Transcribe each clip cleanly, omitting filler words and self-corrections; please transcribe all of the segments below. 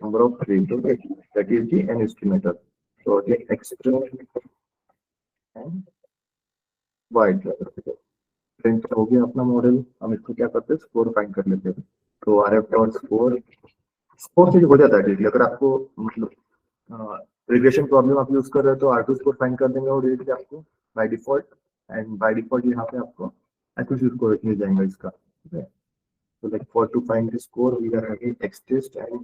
number of trains. Okay, that is the n estimator. So again, x train and y train. Train का हो गया अपना model. हम इसको क्या करते हैं, स्कोर फाइंड कर लेते हैं. तो RF डॉट स्कोर से हो जाता है. अगर आपको मतलब रिग्रेशन प्रॉब्लम आप यूज कर रहे हो तो R2 स्कोर फाइंड कर देंगे और डायरेक्टली आपको by default. And by default यहाँ पे आपको एक्यूरेसी स्कोर मिल जाएगा इसका. ठीक है. So like for to find the score, we are having X test and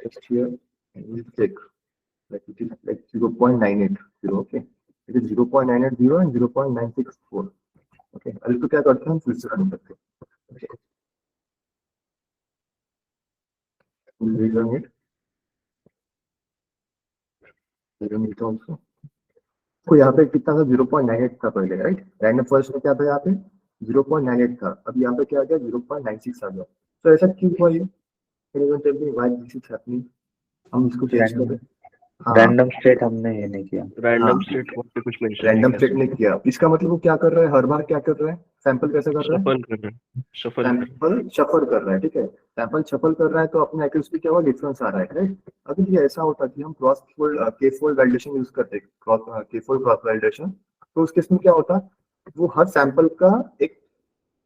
text here, and we check like it is like 0.980. Okay, it is 0.980 and 0.964. Okay, अब इसको क्या करते हैं, फिर से रन करते हैं. Okay, we'll rerun it. Rerun it also. तो यहाँ पे कितना था, 0.98 था पहले, राइट. रैंडम फॉरेस्ट में क्या था, यहाँ पे 0.98 था. अब यहाँ पे क्या आ गया, 0.96 आ गया. तो ऐसा क्यों हुआ ये? Why this is happening? हम इसको चेंज करें. रैंडम स्टेट हमने ये नहीं किया. रैंडम स्टेट पे कुछ मेंशन रैंडम स्टेट नहीं किया. इसका मतलब वो क्या कर रहा है, हर बार क्या कर रहा है, सैंपल कैसे कर रहा है, सैंपल शफल कर रहा है. ठीक है, सैंपल शफल कर रहा है तो अपने एक्यूरेसी क्या हुआ, डिफरेंस आ रहा है, राइट. अगर ये ऐसा होता कि हम क्रॉस फोल्ड के फोल्ड वैलिडेशन यूज करते, के फोल्ड क्रॉस वैलिडेशन, तो उस केस में क्या होता, वो हर सैंपल का एक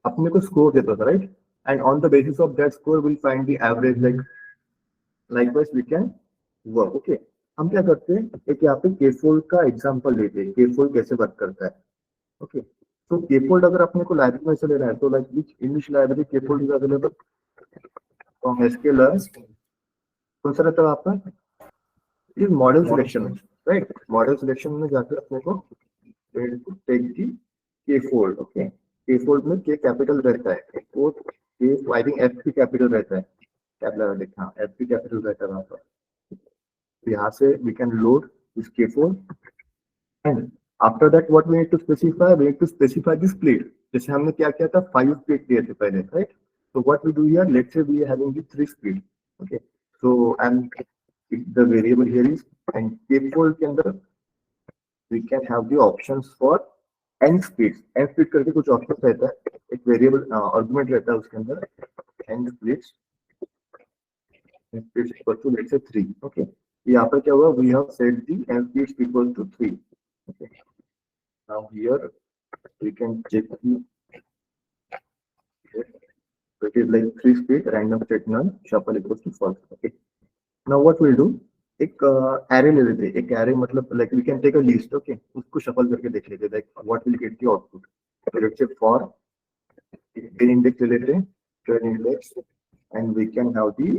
अपने को स्कोर देता था, right. And on the basis of that score will find the average. Likewise we can work. Okay, हम क्या करते हैं, एक यहाँ पे के फोल्ड का एग्जांपल लेते हैं, के फोल्ड कैसे वर्क करता है. ओके, तो के फोल्ड अगर अपने को लाइब्रेरी में से लेना है तो लाइक विच इंग्लिश लाइब्रेरी के fold is available from SQL. कौन सा रहता है आपका, is model selection, right. Model selection में जाकर अपने को टेक दी के फोल्ड. ओके, के फोल्ड में के कैपिटल रहता है, वो के आई थिंक एफ भी कैपिटल रहता है, कैपिटल देखा एफ भी कैपिटल रहता है वहां पर. यहाँ से we can load this K4 and after that what we need to specify, we need to specify the split. जैसे हमने क्या किया था, 5 split दिए थे पहले, right. So what we do here, let's say we are having the 3 split. Okay, so and the variable here is, and K4 के अंदर we can have the options for n splits. n split करके कुछ options रहता है, एक variable argument रहता है उसके अंदर, n splits equal to let's say 3. Okay, यहाँ पर क्या हुआ, we have set the n splits equal to 3. Okay, now here we can check the, it is like 3 split, random state none, shuffle equals to false. Okay, now what we'll do, एक array ले लेते हैं. एक array मतलब like we can take a list. Okay, उसको shuffle करके देख लेते हैं, like what will get the output. So let's say for train index ले लेते हैं, train index, and we can have the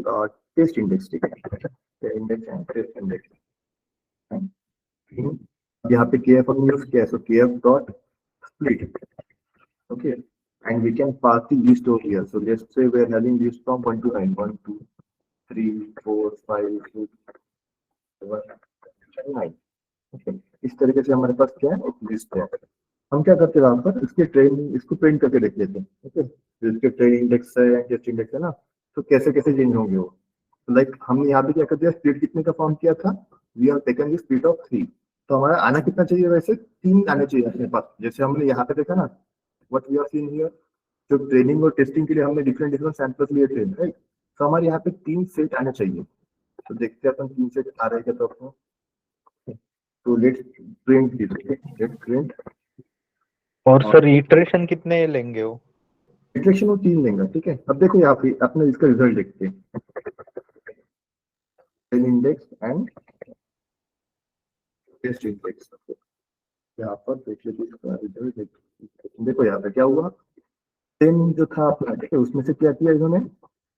test index. ठीक है, index and test index. यहाँ पे kf हमने यूज किया है, so kf dot split. Okay, and we can pass the list over here. So let's say we are having list from 1 to 9, 1 2 3 4 5 6 7 9. Okay, इस तरीके से हमारे पास क्या है, एक लिस्ट है. हम क्या करते हैं, वहां पर इसके ट्रेन, इसको प्रिंट करके देख लेते हैं. ओके, इसके ट्रेन इंडेक्स है, टेस्ट इंडेक्स है ना, तो कैसे कैसे चेंज होंगे वो. लाइक हमने यहाँ पे क्या कर दिया, स्प्लिट कितने का फॉर्म किया था, we have taken the split of 3. तो हमारा आना कितना चाहिए, वैसे 3 आने चाहिए अपने पास. जैसे हमने यहाँ पे देखा ना, what we are seeing here, जो ट्रेनिंग और टेस्टिंग के लिए हमने डिफरेंट सैंपल्स लिए थे, राइट. तो हमारे यहाँ पे 3 सेट आने चाहिए. तो देखते हैं अपन 3 सेट आ रहे हैं तो. तो let's print this. Let's print. और सर इटरेशन कितने लेंगे वो? इटरेशन वो 3 लेंगे. ठीक है, अब देखो यहाँ पे अपने इसका रिजल्ट देखते हैं, इंडेक्स एंड टेस्ट इंडेक्स. यहाँ पर देख लेते इसका रिजल्ट. देखो यहाँ पे क्या हुआ, सेम जो था अपना, ठीक है, उसमें से क्या किया इन्होंने,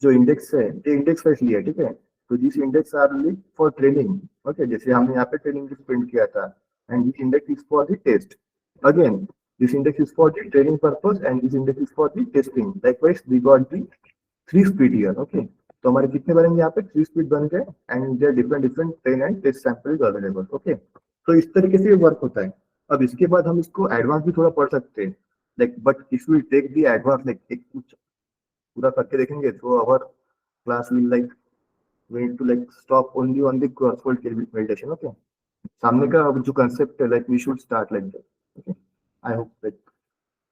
जो इंडेक्स है ये इंडेक्स वाइज लिया. ठीक है, तो this index are only for training. Okay, जैसे हमने यहाँ पे ट्रेनिंग प्रिंट किया था, and this index is for the test. Again this index is for the training purpose and this index is for the testing. Likewise we got the 3 split here. Okay, तो हमारे कितने बनेंगे यहाँ पे, 3 split बन गए, and there are different train and test samples available. Okay, तो इस तरीके से वर्क होता है. अब इसके बाद हम इसको एडवांस भी थोड़ा पढ़ सकते हैं, like but if we take the advance, like एक कुछ पूरा करके देखेंगे तो our class will like we need to like stop only on the cross fold validation. Okay, सामने का जो concept है, like we should start like that. Okay, I hope that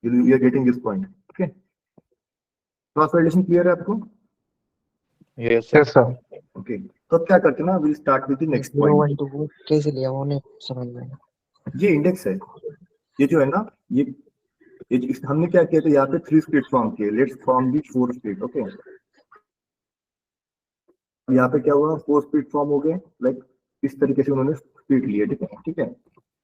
you are getting this point. Okay, cross validation clear है आपको? Yes sir. Okay, तो अब क्या करते हैं ना, will start with the next 0 point. 1 2 कैसे लिया वो नहीं समझ में आया। ये इंडेक्स है, ये जो है ना, ये हमने क्या किया था, यहाँ पे 3 स्प्लिट फॉर्म किए, let's form the 4 split. Okay, यहाँ पे क्या हुआ, 4 स्प्लिट फॉर्म हो गए, लाइक इस तरीके से उन्होंने स्प्लिट लिए। ठीक है, ठीक है,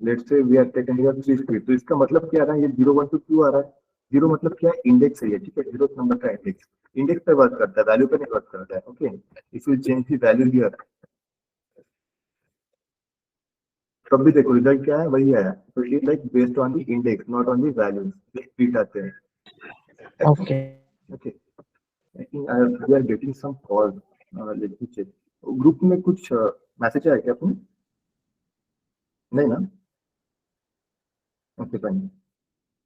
let's say we are taking here 3 split. तो इसका मतलब क्या आ रहा है, ये 0 1 2 क्यों आ रहा है, 0 मतलब क्या है, इंडेक्स है ये। ठीक है, 0 नंबर का इंडेक्स, इंडेक्स पे वर्क करता है, वैल्यू पे नहीं वर्क करता है। Okay, if you change the value here, तब भी देखो रिजल्ट क्या है, वही आया। तो it is like based on the index, not on the values, split आते हैं। Okay okay, I think we are getting some calls. Let me check. Group में कुछ मैसेज आया क्या आपने? नहीं ना? ओके फाइन,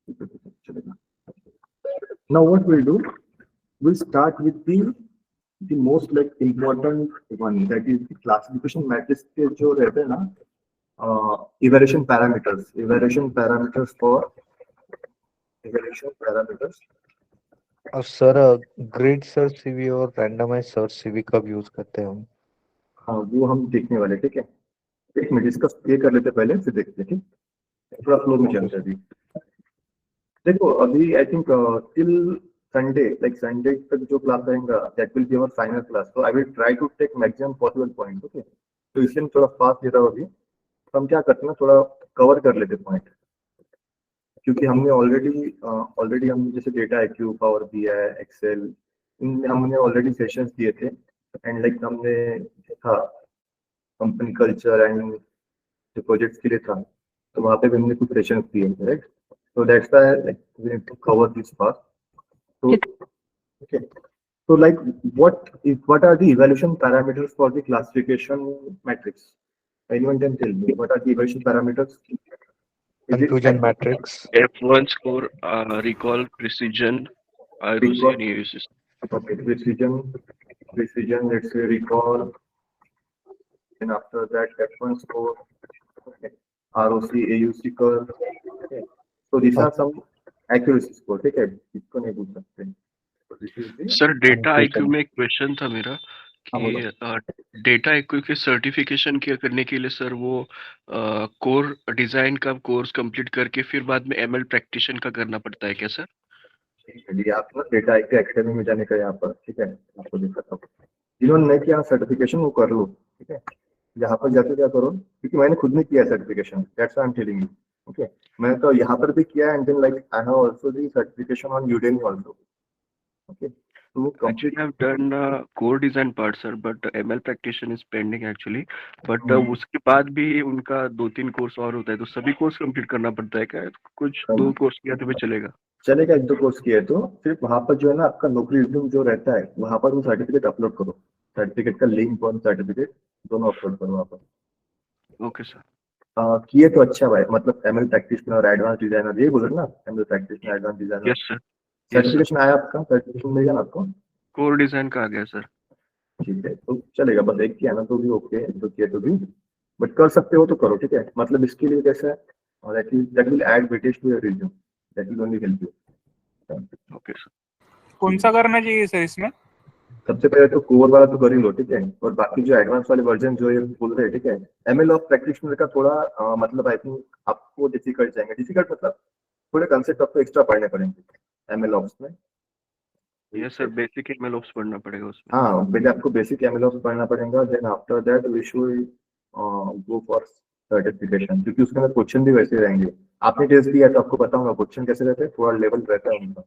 चलेगा। Now what we'll do, we'll start with the most like important one, that is the classification matrix के जो रहते हैं ना, evaluation parameters for evaluation parameters। और सर ग्रिड सर्च सीवी और रैंडमाइज सर्च सीवी कब use करते हैं हम? हाँ, वो हम देखने वाले। ठीक है, एक मिनट इसका ये कर लेते पहले, फिर देखते हैं। ठीक, थोड़ा फ्लो में चलते हैं अभी। देखो अभी I think till Sunday, like Sunday तक जो क्लास रहेगा, that will be our final class. तो I will try to take maximum possible point. Okay, तो इसलिए मैं थोड़ा फास्ट दे रहा हूँ अभी। तो हम क्या करते हैं ना, थोड़ा कवर कर लेते पॉइंट, क्योंकि हमने ऑलरेडी हम जैसे data IQ, power BI, excel, इनमें हमने ऑलरेडी सेशंस दिए थे। एंड लाइक हमने था कंपनी कल्चर एंड जो प्रोजेक्ट्स के लिए था, तो वहाँ पे भी हमने कुछ सेशंस दिए थे, right? So that's why like we need to cover this part. So okay. So like what are the evaluation parameters for the classification matrix? Anyone can tell me what are the evaluation parameters? Confusion matrix, F1 score, recall, precision, ROC and AUC. Okay, precision, let's say recall, and after that F1 score, okay. ROC, AUC curve. Okay. So these are some accuracy score. ठीक है, इसको नहीं पूछ सकते। So this is the sir data IQ Confusion. में एक question था मेरा हाँ, कि डेटा IQ के सर्टिफिकेशन करने के लिए सर वो कोर डिजाइन का कोर्स कंप्लीट करके फिर बाद में ML प्रैक्टिशन का करना पड़ता है क्या सर? यदि आप ना डेटा IQ एकेडमी में जाने का यहाँ पर, ठीक है, आपको दिखाता हूँ। जिन्होंने नहीं किया सर्टिफिकेशन वो कर लो। ठीक है, यहाँ पर जाके क्या करो, क्योंकि मैंने खुद नहीं किया certification, that's why I am telling you. Okay, मैंने तो यहाँ पर भी किया and then like I have also the certification on Udemy also. Okay, तो वो Actually, I've done core design part, sir, but ML practitioner is pending actually. But उसके बाद भी उनका 2-3 कोर्स और होता है, तो सभी कोर्स कंप्लीट करना पड़ता है क्या? कुछ 2 कोर्स किया तो भी चलेगा? चलेगा, 1-2 कोर्स किया है तो फिर वहाँ पर जो है ना आपका नौकरी रिज्यूम जो रहता है, वहाँ पर वो सर्टिफिकेट अपलोड करो, सर्टिफिकेट का लिंक और सर्टिफिकेट दोनों अपलोड करो वहाँ पर। Okay sir. किए तो अच्छा भाई, मतलब ML प्रैक्टिशनर और एडवांस डिजाइनर, ये बोल रहे ना, ML practitioner advance designer. Yes sir. Certification आया आपका, सर्टिफिकेशन मिल गया ना आपको? कोर डिजाइन का आ गया सर। ठीक है, तो चलेगा, बस एक किया ना तो भी ओके, दो किया तो भी, बट कर सकते हो तो करो। ठीक है, मतलब इसके लिए कैसा है, और that will add weightage to your resume, that will only help you. Okay sir. कौन सा करना चाहिए सर इसमें? सबसे पहले तो कोर वाला तो कर ही लो। ठीक है, और बाकी जो एडवांस वाले वर्जन जो ये बोल रहे हैं, ठीक है, ML ऑफ प्रैक्टिशनर का थोड़ा मतलब आई थिंक आपको डिफिकल्ट जाएंगे, डिफिकल्ट मतलब थोड़े कंसेप्ट आपको एक्स्ट्रा पढ़ने पड़ेंगे ML ऑप्स में। Yes sir, basic ML ops पढ़ना पड़ेगा उसमें। हाँ, पहले आपको बेसिक ML ऑप्स पढ़ना पड़ेगा, then after that we should go for certification, क्योंकि उसके अंदर क्वेश्चन भी वैसे रहेंगे। आपने टेस्ट दिया तो आपको पता होगा क्वेश्चन कैसे रहते हैं, थोड़ा लेवल रहता है उनका,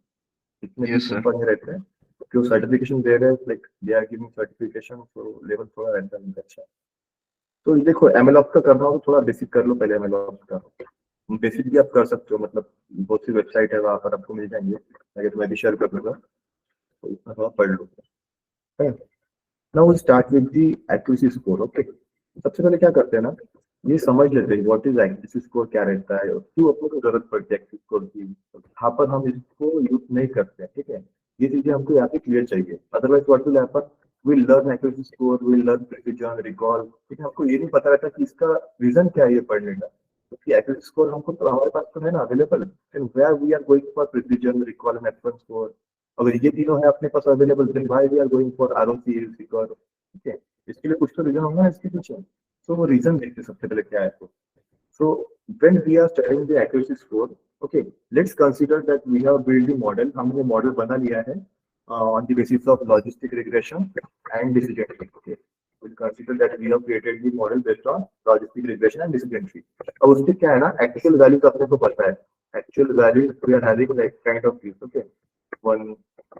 इतने Yes, sir. ऊपर नहीं रहते हैं, क्यों सर्टिफिकेशन दे रहे हैं, like they are giving certification, तो लेवल थोड़ा रहता है उनका अच्छा। तो ये देखो ML ऑप्स का करना हो तो थोड़ा बेसिक कर लो पहले, ML ऑप्स का बेसिक भी आप कर सकते हो, मतलब बहुत सी वेबसाइट है वहाँ पर आपको मिल जाएंगे, अगर मैं भी शेयर कर दूंगा तो इसमें थोड़ा पढ़ लो। Now we start with the accuracy score. Okay, सबसे पहले क्या करते हैं ना, ये समझ लेते हैं व्हाट इज एक्यूरेसी स्कोर, क्या रहता है और क्यों अपने को जरूरत पड़ती है एक्यूरेसी स्कोर की, यहाँ पर हम इसको यूज नहीं करते हैं। ठीक है, ये चीजें हमको यहाँ पे क्लियर चाहिए, otherwise what will happen, we'll learn accuracy score, we'll learn precision, recall, ठीक है, हमको ये नहीं पता रहता कि इसका रीजन क्या है ये पढ़ने का, क्योंकि accuracy score हमको तो हमारे पास तो है ना available, then where we are going for precision, recall and F1 score, अगर ये तीनों है अपने पास available, then why we are going for ROC, recall, ठीक है, इसके इसके लिए कुछ तो रीजन होगा इसके पीछे, सो वो रीजन देखते सबसे पहले क्या है। तो so when we are studying the accuracy score, okay, let's consider that we have built the model, हमने मॉडल बना लिया है on the basis of logistic regression and decision tree. Okay, we'll consider that we have created the model based on logistic regression and decision tree. अब उसके क्या है ना, actual value तो अपने को पता है, actual value we are having like kind of this, okay, 1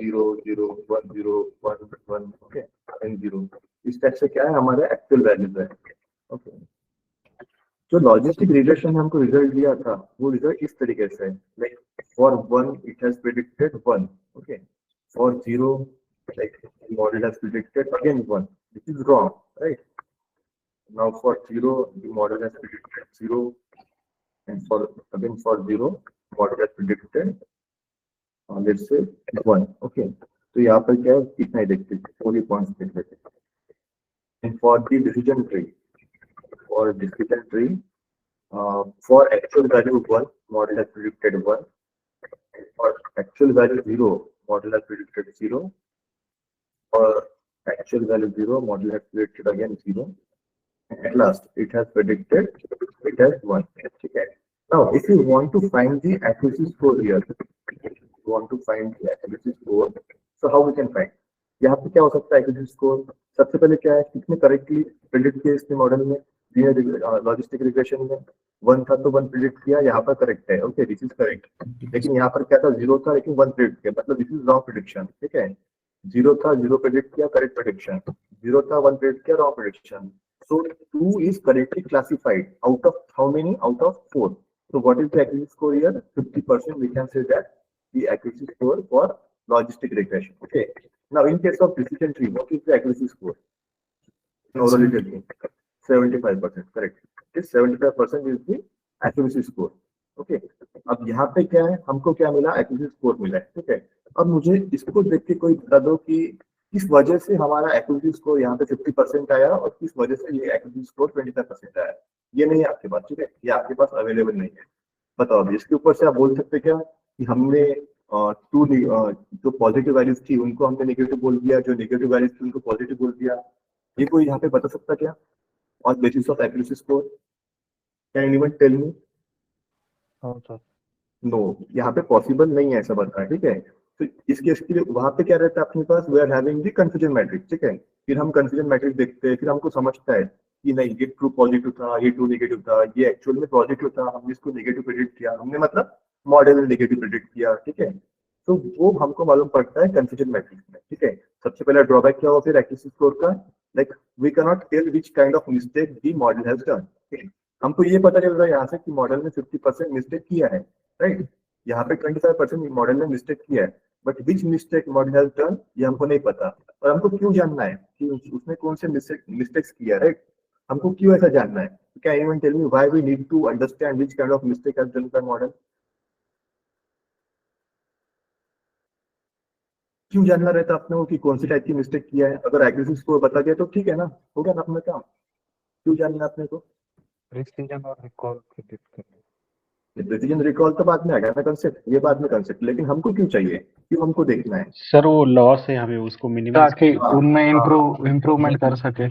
0 0 1 0 1 1, okay, and 0, इस टाइप से क्या है हमारे actual values है। okay, जो लॉजिस्टिक रिग्रेशन में हमको रिजल्ट दिया था वो रिजल्ट इस तरीके से है, like for 1 it has predicted 1, okay, for 0 like model has predicted again 1, this is wrong, right? Now for 0 the model has predicted 0 and for again for 0 model has predicted let's say 1, okay. तो यहाँ पर क्या है, इतना ही देखते हैं, पूरी points देख लेते हैं। And for the decision tree, for decision tree, for actual value 1, model has predicted 1, and for actual value 0, model has predicted 0, for actual value 0, model has predicted again 0, and at last it has predicted it has 1. Okay. Now if you want to find the accuracy score here, if you want to find the accuracy score, so how we can find? यहाँ पे क्या हो सकता है accuracy score? सबसे पहले क्या है, कितने करेक्टली प्रेडिक्ट किए इसने मॉडल में, लॉजिस्टिक रिग्रेशन में 1 था तो 1 प्रेडिक्ट किया, यहाँ पर करेक्ट है, ओके, दिस इज करेक्ट। लेकिन यहाँ पर क्या था, 0 था लेकिन 1 प्रेडिक्ट किया, मतलब दिस इज रॉन्ग प्रेडिक्शन, ठीक है। 0 था, 0 प्रेडिक्ट किया, करेक्ट प्रेडिक्शन, 0 था, 1 प्रेडिक्ट किया, wrong prediction. So 2 is correctly classified out of how many? Out of 4. So what is the accuracy score here? 50%. We can say that the accuracy score for logistic regression. Okay. Now in case of decision tree, what is the accuracy score? Orally telling 75%, correct. This 75% is the accuracy score. Okay. अब यहाँ पे क्या है, हमको क्या मिला, accuracy score मिला है, ठीक है। अब मुझे इसको देख के कोई बता दो कि किस वजह से हमारा accuracy score यहाँ पे 50% आया और किस वजह से ये accuracy score 25% आया। ये नहीं है आपके पास, ठीक है, ये आपके पास अवेलेबल नहीं है। बताओ अभी इसके ऊपर से आप बोल सकते क्या कि हमने जो पॉजिटिव वैल्यूज थी उनको हमने नेगेटिव बोल दिया, जो नेगेटिव वैल्यूज थी उनको पॉजिटिव बोल दिया, ये कोई यहाँ पे बता सकता क्या on basis of accuracy score? Can anyone tell me? No, यहाँ पे पॉसिबल नहीं है ऐसा बता, ठीक है। तो इस केस के लिए वहां पे क्या रहता है अपने पास, we are having the confusion matrix, ठीक है। फिर हम कंफ्यूजन मैट्रिक्स देखते हैं, फिर हमको समझता है कि नहीं ये ट्रू पॉजिटिव था, ये ट्रू नेगेटिव था, ये एक्चुअल में पॉजिटिव था, हमने इसको नेगेटिव प्रेडिक्ट किया, हमने मतलब मॉडल में नेगेटिव प्रेडिक्ट किया, ठीक है। तो वो हमको मालूम पड़ता है कंफ्यूजन मैट्रिक्स में, ठीक है। सबसे पहला ड्रॉबैक क्या हुआ फिर एक्यूरेसी स्कोर का, like we can not tell which kind of mistake the model has done, ठीक है। हमको ये पता चल रहा है यहाँ से कि मॉडल ने 50% मिस्टेक किया है, राइट। यहाँ पे 25% मॉडल ने मिस्टेक किया है, but which mistake model has done ये हमको नहीं पता। और हमको क्यों जानना है कि उसने कौन से मिस्टेक्स किया, राइट। हमको क्यों ऐसा जानना है, can anyone tell me why we need to understand which kind of mistake has done the model? क्यों जानना रहता है अपने को कि कौन सी टाइप की मिस्टेक किया है? अगर एक्यूरेसी स्कोर बता दिया तो ठीक है ना, हो गया ना अपना काम। क्यों जानना अपने को? प्रिसीजन और रिकॉल प्रेडिक्ट करना। प्रिसीजन रिकॉल तो बाद में आएगा ना कंसेप्ट, ये बाद में कंसेप्ट, लेकिन हमको क्यों चाहिए, क्यों हमको देखना है? सर वो लॉस है, हमें उसको मिनिमाइज ताकि उनमें इम्प्रूवमेंट कर सके।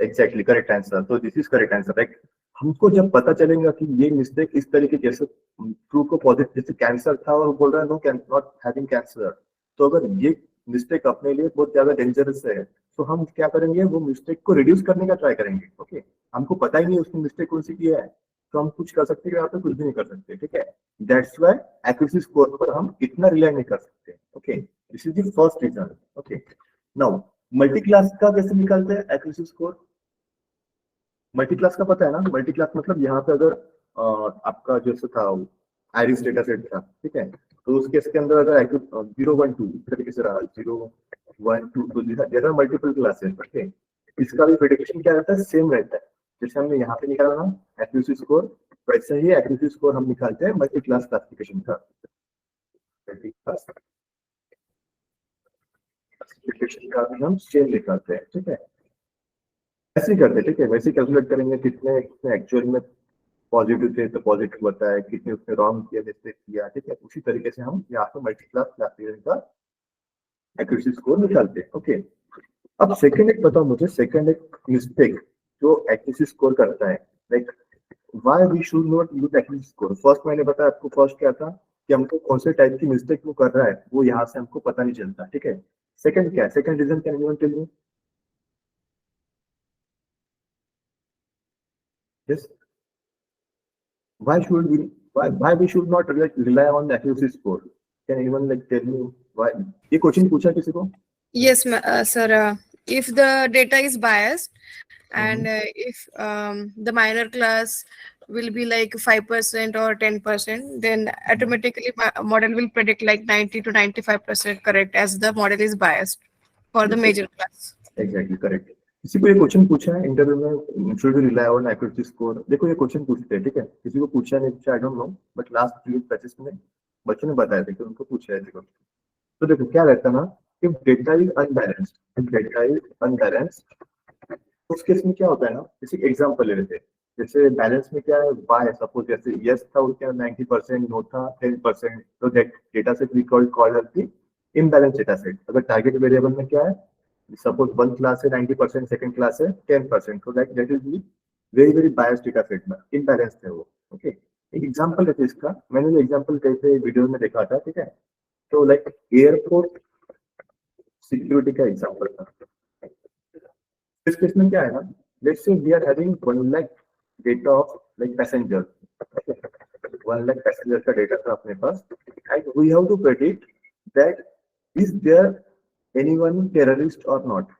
Exactly, correct answer. तो this is correct answer, right. हमको जब पता चलेगा कि ये मिस्टेक इस तरीके, जैसे ट्रू को पॉजिटिव, जैसे कैंसर था और बोल रहा है नो नॉट हैविंग कैंसर, तो अगर ये मिस्टेक अपने लिए बहुत ज्यादा डेंजरस है तो हम क्या करेंगे, वो मिस्टेक को रिड्यूस करने का ट्राई करेंगे, ओके। हमको पता ही नहीं उसने मिस्टेक कौन सी किया है, तो हम कुछ कर सकते हैं, यहाँ पे कुछ भी नहीं कर सकते, ठीक है। दैट्स व्हाई एक्यूरेसी स्कोर पर हम इतना रिलाई नहीं कर सकते, okay. This is the first reason, okay. Now multi class का कैसे निकालते हैं एक्यूरेसी स्कोर? मल्टी क्लास का पता है ना, मल्टी क्लास मतलब यहाँ पे अगर आपका जैसे था आयरिस डेटा सेट था, ठीक है, तो उस केस के अंदर अगर 0 1 2 इस तरीके से रहा 0 1 2 तो जैसा मल्टीपल क्लासेस, ओके, इसका भी प्रेडिक्शन क्या रहता है, सेम रहता है। जैसे हमने यहाँ पे निकाला ना एक्यूरेसी स्कोर, वैसे ही एक्यूरेसी स्कोर हम निकालते हैं मल्टी क्लास क्लासिफिकेशन का, मल्टी क्लास क्लासिफिकेशन का भी हम सेम निकालते हैं, ठीक है। ऐसे ही करते हैं, ठीक है, वैसे कैलकुलेट करेंगे कितने एक्चुअल में पॉजिटिव थे तो पॉजिटिव बताया, कितने उसने रॉन्ग किया, मिस्टेक किया, ठीक है। उसी तरीके से हम यहाँ पे मल्टी क्लास क्लासिफिकेशन का एक्यूरेसी स्कोर निकालते हैं, ओके। अब सेकंड एक बताओ मुझे, सेकंड एक मिस्टेक जो एक्यूरेसी स्कोर करता है, like why we should not use accuracy score. First मैंने बताया आपको, फर्स्ट क्या था कि हमको कौन से टाइप की मिस्टेक वो कर रहा है वो यहाँ से हमको पता नहीं चलता, ठीक है। सेकंड क्या है, second reason can you tell me? Yes, why should we why we should not rely on the accuracy score? Can anyone like tell me why? ये क्वेश्चन पूछा किसी को? Yes, sir. If the data is biased and if the minor class will be like 5% or 10%, then automatically model will predict like 90 to 95% correct as the model is biased for the major class. Exactly correct. किसी को ये question पूछा है interview में, should we rely on accuracy score? देखो ये question पूछते हैं, ठीक है, किसी को पूछा नहीं पूछा I don't know, but last previous batches में बच्चों ने बताया था कि उनको पूछा है। देखो तो देखो क्या रहता है ना, if data is unbalanced, उस केस में क्या होता है ना, जैसे एग्जांपल ले लेते हैं, जैसे बैलेंस में क्या है, y है, सपोज जैसे यस था उसके 90%, नो था 10%, तो data set we called as the imbalance data set. अगर टारगेट वेरिएबल में क्या है, सपोज वन क्लास है 90%, सेकंड क्लास है 10%, तो that is the very very biased data set में इम्बैलेंस है वो, ओके। एक एग्जांपल है इसका, मैंने ये एग्जांपल कैसे वीडियो में देखा था, ठीक है। तो लाइक एयरपोर्ट सिक्योरिटी का एग्जांपल था। इस केस में क्या है ना, let's say we are having 1 lakh data of like passenger, 1 lakh passenger का डेटा था अपने पास, and we have to predict that is there anyone terrorist और नॉट,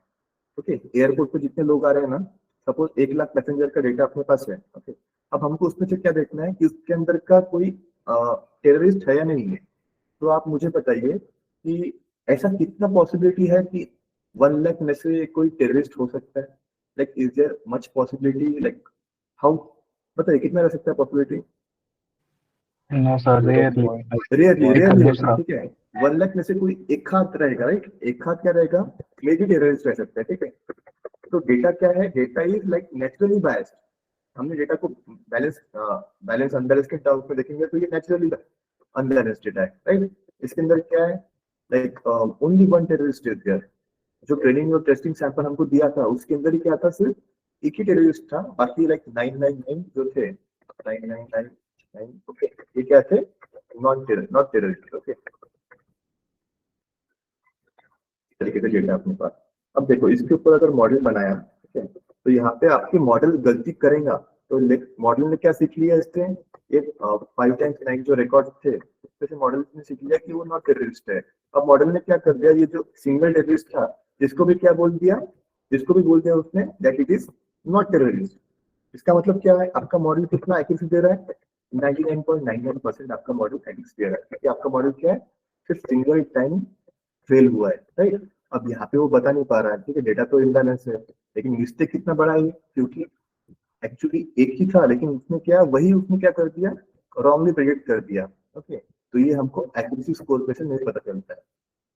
ओके। एयरपोर्ट पे जितने लोग आ रहे हैं ना, सपोज 1 लाख पैसेंजर का डेटा अपने पास है, ओके। अब हमको उसमें से क्या देखना है कि उसके अंदर का कोई टेररिस्ट है या नहीं है। तो आप मुझे बताइए कि ऐसा कितना पॉसिबिलिटी है कि 1 लाख में से कोई टेररिस्ट हो सकता है, like is there much possibility, like how, बताइए कितना रह सकता है possibility? No sir, rarely. Rarely, ठीक है। 1 लाख में से कोई एक हाथ रहेगा, राइट, एक हाथ क्या रहेगा, मे भी टेररिस्ट रह सकता है, ठीक है। तो डेटा क्या है, data is like naturally biased. हमने डेटा को बैलेंस अनबैलेंस के टर्म्स में देखेंगे तो ये नेचुरली अनबैलेंस्ड डेटा है, राइट। इसके अंदर क्या है, like only one terrorist is there. जो ट्रेनिंग और टेस्टिंग सैंपल हमको दिया था उसके अंदर ही क्या था, सिर्फ एक ही टेररिस्ट था, बाकी लाइक 999 जो थे 9999, ओके, ये क्या थे, नॉट टेररिस्ट, ओके। तरीके से डेटा अपने पास। अब देखो इसके ऊपर अगर मॉडल बनाया, ठीक है, तो यहाँ पे आपके मॉडल गलती करेगा तो मॉडल ने क्या सीख लिया इससे, ये 5 टाइम्स 9 जो रिकॉर्ड थे उससे मॉडल ने सीख लिया कि वो नॉट टेररिस्ट है। अब मॉडल ने क्या कर दिया, ये जो सिंगल टेररिस्ट था जिसको भी क्या बोल दिया, जिसको भी बोल दिया उसने that it is not terrorist. इसका मतलब क्या है, आपका मॉडल कितना एक्यूरेसी दे रहा है, 99.99% आपका मॉडल एक्यूरेसी दे रहा है, क्योंकि आपका मॉडल क्या है, सिर्फ सिंगल टाइम फेल हुआ है, राइट। अब यहाँ पे वो बता नहीं पा रहा है, ठीक है, डेटा तो इम्बैलेंस है, लेकिन मिस्टेक कितना बड़ा है, क्योंकि एक्चुअली एक ही था लेकिन उसने क्या कर दिया, रॉन्गली प्रेडिक्ट कर दिया, ओके। तो ये हमको एक्यूरेसी स्कोर पे से नहीं पता चलता है,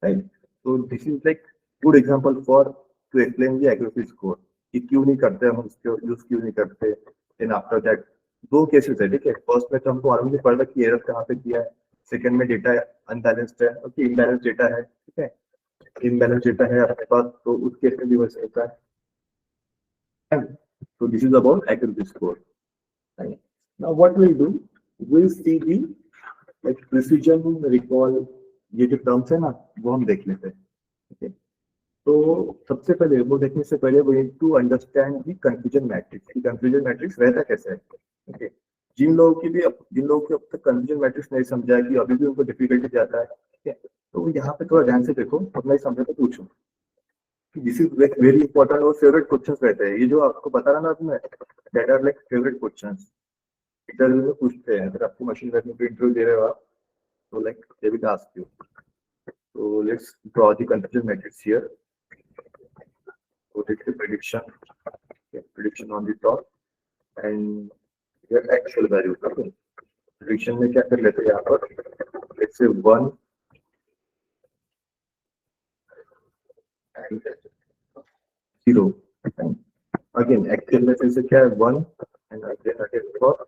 राइट। तो this is like good example for to explain the accuracy score कि क्यों नहीं करते हम उसको यूज, क्यों नहीं करते। देन आफ्टर दैट 2 केसेस है, ठीक है। फर्स्ट में तो हमको आराम से पता कि एरर कहाँ पे किया है, सेकंड में डेटा अनबैलेंस्ड है, ओके, इम्बैलेंस डेटा है, ठीक है, इम्बैलेंस डेटा है अपने पास, तो उस केस में भी वैसे होता है। So this is about accuracy score. Right. Now what we'll do, we'll see the like precision recall, ये जो terms है ना वो हम देख लेते हैं, okay? तो सबसे पहले वो देखने से पहले we need to understand the confusion matrix. कि confusion matrix रहता कैसे है, okay? जिन लोगों को अब तक confusion matrix नहीं समझा है कि अभी भी उनको difficulty जाता है, ठीक है, तो यहाँ पे थोड़ा ध्यान से देखो और नहीं समझे तो पूछो। दिस इज वेरी इंपॉर्टेंट और फेवरेट क्वेश्चंस रहते हैं, ये जो आपको बता रहा ना आपने, that are like favourite questions interview में पूछते हैं। अगर आपको मशीन लर्निंग पे इंटरव्यू दे रहे हो आप, तो like they will ask you. तो let's draw the confusion matrix here. तो देखिए prediction on the top and your actual value. Prediction में क्या कर लेते हैं यहाँ पर, लेट्स से 1 0, अगेन एक्चुअल में फिर से क्या है 1 एंड अगेन फॉर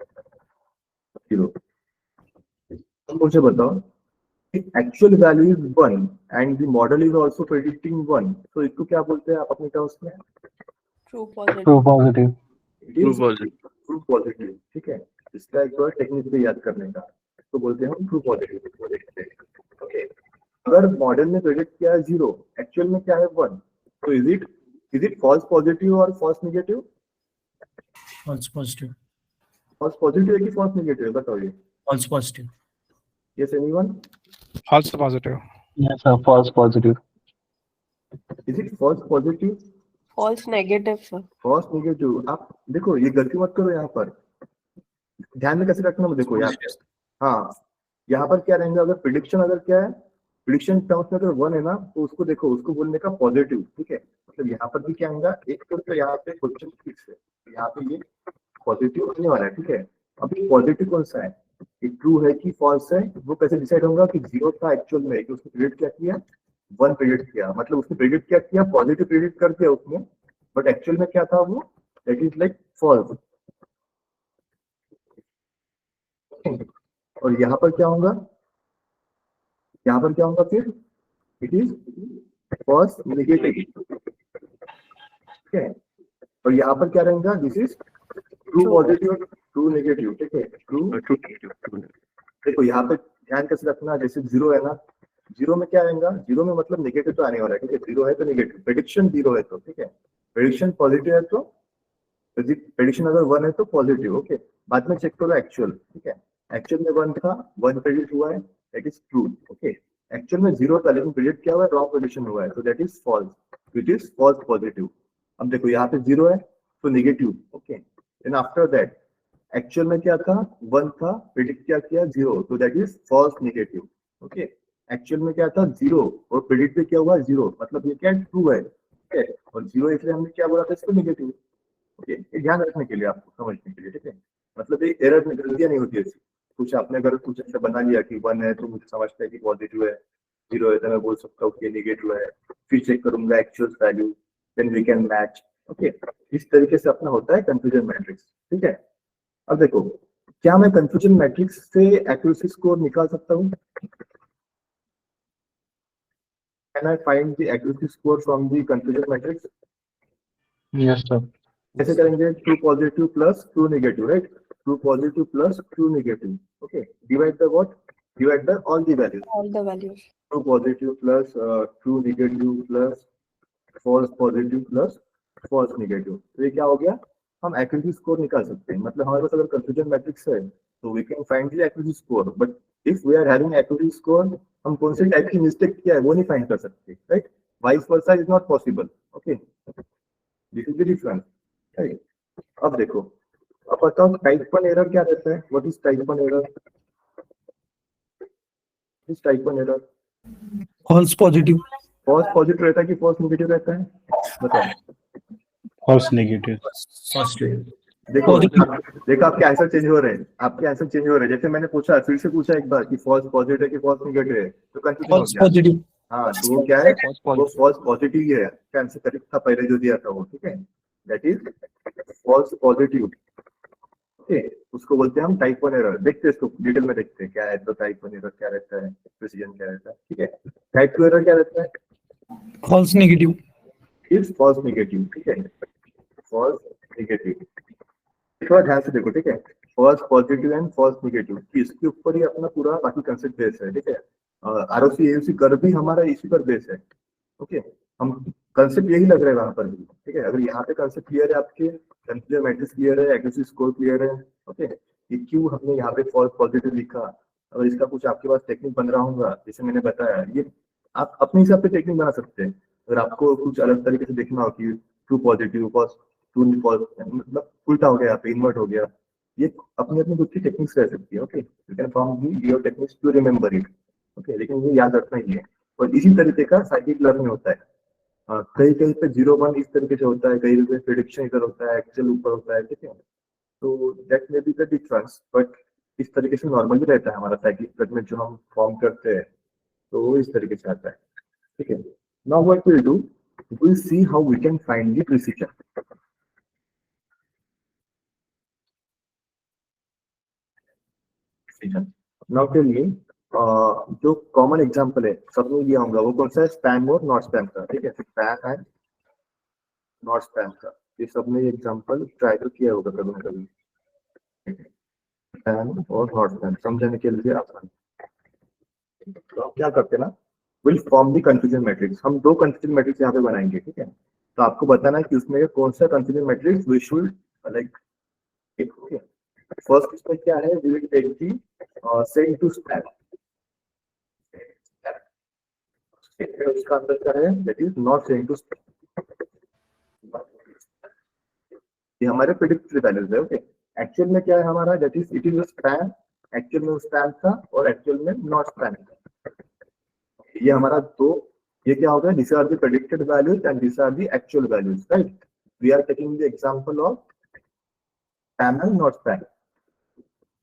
0। मुझे बताओ actual value is 1 and the model is also predicting 1, तो इसको क्या बोलते हैं आप अपने टर्म्स में? True positive. True positive. True positive. True positive, ठीक है। इसका एक बार टेक्निक भी याद करने का, इसको बोलते हैं हम ट्रू पॉजिटिव। ओके, अगर मॉडल में प्रेडिक्ट किया है 0, एक्चुअल में क्या है 1, तो इज इट फॉल्स पॉजिटिव और false negative? False positive. False positive है कि फॉल्स नेगेटिव है, बताओ ये। False positive. Yes anyone? false positive. Yes sir, false positive. Is it false positive? False negative, sir. False negative. आप देखो ये गलती मत करो यहाँ पर, ध्यान में कैसे रखना, देखो यहाँ पर, हाँ यहाँ पर क्या रहेगा, अगर प्रिडिक्शन अगर क्या है, प्रिडिक्शन टर्म्स में अगर 1 है ना, तो उसको देखो, उसको बोलने का पॉजिटिव, ठीक है। मतलब यहाँ पर भी क्या आएगा, एक तो यहाँ पे क्वेश्चन फिक्स है, यहाँ पे ये पॉजिटिव आने वाला है, ठीक है। अभी पॉजिटिव कौन सा है, ये ट्रू है कि फॉल्स है, वो कैसे डिसाइड होगा कि 0 था एक्चुअल में, कि उसने प्रेडिक्ट क्या किया, 1 प्रेडिक्ट किया, मतलब उसने प्रेडिक्ट क्या किया, पॉजिटिव प्रेडिक्ट कर दिया उसने, बट एक्चुअल में क्या था वो, दैट इज लाइक फॉल्स। और यहाँ पर क्या होगा, यहाँ पर क्या होगा फिर, इट इज फॉल्स नेगेटिव, ठीक है। और यहाँ पर क्या रहेगा, this is true positive, true negative, ठीक है। True true. देखो यहाँ पे ध्यान कैसे रखना, जैसे 0 है ना, 0 में क्या आएगा, 0 में मतलब नेगेटिव तो आने वाला है, ठीक है। 0 है तो नेगेटिव, प्रेडिक्शन 0 है तो, ठीक है। प्रेडिक्शन पॉजिटिव है तो, प्रेडिक्शन अगर 1 है तो पॉजिटिव, ओके। बाद में चेक करो एक्चुअल, ठीक है। एक्चुअल में 1 था, 1 प्रेडिक्ट हुआ है, that is true, okay. Actual में 0 था लेकिन प्रेडिक्ट क्या हुआ है, रॉन्ग प्रेडिक्शन हुआ है, तो that is false, it is false positive. अब देखो यहाँ पे 0 है तो negative, okay. Then after that actual में क्या था, 1 था, प्रेडिक्ट क्या किया 0, तो that is false negative, okay. Actual में क्या था 0 और प्रेडिक्ट भी क्या हुआ 0, मतलब ये क्या ट्रू है, ठीक है। और 0 इसलिए हमने क्या बोला था इसको, नेगेटिव, ओके। ये ध्यान रखने के लिए, आपको समझने के लिए, ठीक है। मतलब ये एरर में गलतियां नहीं होती ऐसी, कुछ आपने अगर कुछ ऐसा बना लिया कि 1 है तो मुझे समझता है कि पॉजिटिव है, 0 है तो मैं बोल सकता हूँ कि नेगेटिव है, फिर चेक करूंगा actual value, then we can match, okay. इस तरीके से अपना होता है कंफ्यूजन मैट्रिक्स, ठीक है। अब देखो, क्या मैं कंफ्यूजन मैट्रिक्स से एक्यूरेसी स्कोर निकाल सकता हूँ? Can I find the accuracy score from the confusion matrix? Yes sir. कैसे करेंगे, true positive plus true negative, right. True positive plus true negative, okay. Divide by what, divide by all the values, All the values. True positive plus true negative plus false positive plus false negative, तो ये क्या हो गया, हम accuracy score निकाल सकते हैं। मतलब हमारे पास अगर कंफ्यूजन मैट्रिक्स है तो we can find the accuracy score, but if we are having accuracy score, हम कौन से टाइप की मिस्टेक किया है वो नहीं फाइंड कर सकते, right. Vice versa is not possible, okay. This is the difference, right. अब देखो, अब बताओ टाइप 1 एरर क्या रहता है, what is type 1 error? Is type 1 error false positive. False positive रहता है कि फॉल्स नेगेटिव रहता है, बताओ। False negative. देखो देखो आपके आंसर चेंज हो रहे हैं, आपके आंसर चेंज हो रहे हैं। जैसे मैंने पूछा, फिर से पूछा एक बार कि फॉल्स पॉजिटिव है कि फॉल्स नेगेटिव है, तो कंफ्यूजन हो फॉल्स गया। पॉजिटिव। हाँ, तो वो क्या है, वो फॉल्स पॉजिटिव ही है, क्या आंसर करेक्ट था पहले जो दिया था वो, ठीक है। That is false positive, okay. उसको बोलते हैं हम टाइप 1 एरर। देखते हैं इसको डिटेल में, देखते हैं क्या है, तो टाइप 1 एरर क्या रहता है, प्रिसीजन क्या रहता है, ठीक है। टाइप 2 एरर क्या रहता है, false negative. Is false negative, ठीक है। फॉल्स नेगेटिव, थोड़ा ध्यान से देखो, ठीक है। False positive and false negative, इसके ऊपर ही अपना पूरा बाकी कंसेप्ट बेस है, ठीक है। आरओसी एओसी कर भी हमारा इसी पर बेस है, ओके। हम कंसेप्ट यही लग रहा है वहां पर भी, ठीक है। अगर यहाँ पे कंसेप्ट क्लियर है, आपके कंफ्यूजन मैट्रिक्स क्लियर है, एक्यूरेसी स्कोर क्लियर है, ओके। ये क्यों हमने यहाँ पे फॉल्स पॉजिटिव लिखा, अगर इसका कुछ आपके पास टेक्निक बन रहा होगा, जैसे मैंने बताया, ये आप अपने हिसाब से टेक्निक बना सकते हैं। अगर आपको कुछ अलग तरीके से देखना हो कि true positive, false, true false, मतलब उल्टा हो गया, यहाँ पे इन्वर्ट हो गया, ये अपनी अपनी खुद की टेक्निक्स रह सकती है, okay. You can form your techniques to remember it, okay. लेकिन ये याद रखना ही है। और इसी तरीके का साइकिक लर्निंग होता है, कहीं कहीं पे 0-1 इस तरीके से होता है, कहीं पे प्रेडिक्शन इधर होता है, एक्चुअल ऊपर होता है, ठीक है। तो that may be the difference, but इस तरीके से नॉर्मली रहता है हमारा साइकिक लर्निंग जो हम फॉर्म करते हैं, तो वो इस तरीके से आता है, ठीक है। Now what will do, we'll see how we can find the precision. Now tell me, जो कॉमन एग्जांपल है सबने दिया होगा वो कौन सा है, स्पैम और नॉट स्पैम का, ठीक है, स्पैम एंड नॉट स्पैम का, ये सबने एग्जांपल ट्राई तो किया होगा कभी ना कभी, स्पैम और नॉट स्पैम समझने के लिए आसान। तो हम क्या करते हैं ना, will form the confusion matrix, हम दो कंफ्यूजन मैट्रिक्स यहाँ पे बनाएंगे, ठीक है। तो आपको बताना है कि उसमें कौन सा confusion matrix we should like, okay. First इसमें क्या है, we will take the send to spam, उसका अंदर क्या है, that is not send to spam, ये हमारे प्रेडिक्टेड वैल्यूज है, ओके। एक्चुअल में क्या है हमारा, that is it is spam, actual में स्पैम था और एक्चुअल में नॉट स्पैम था, ये हमारा दो, ये क्या होगा, this are the predicted values and this are the actual values, right. We are taking the example of spam and not spam.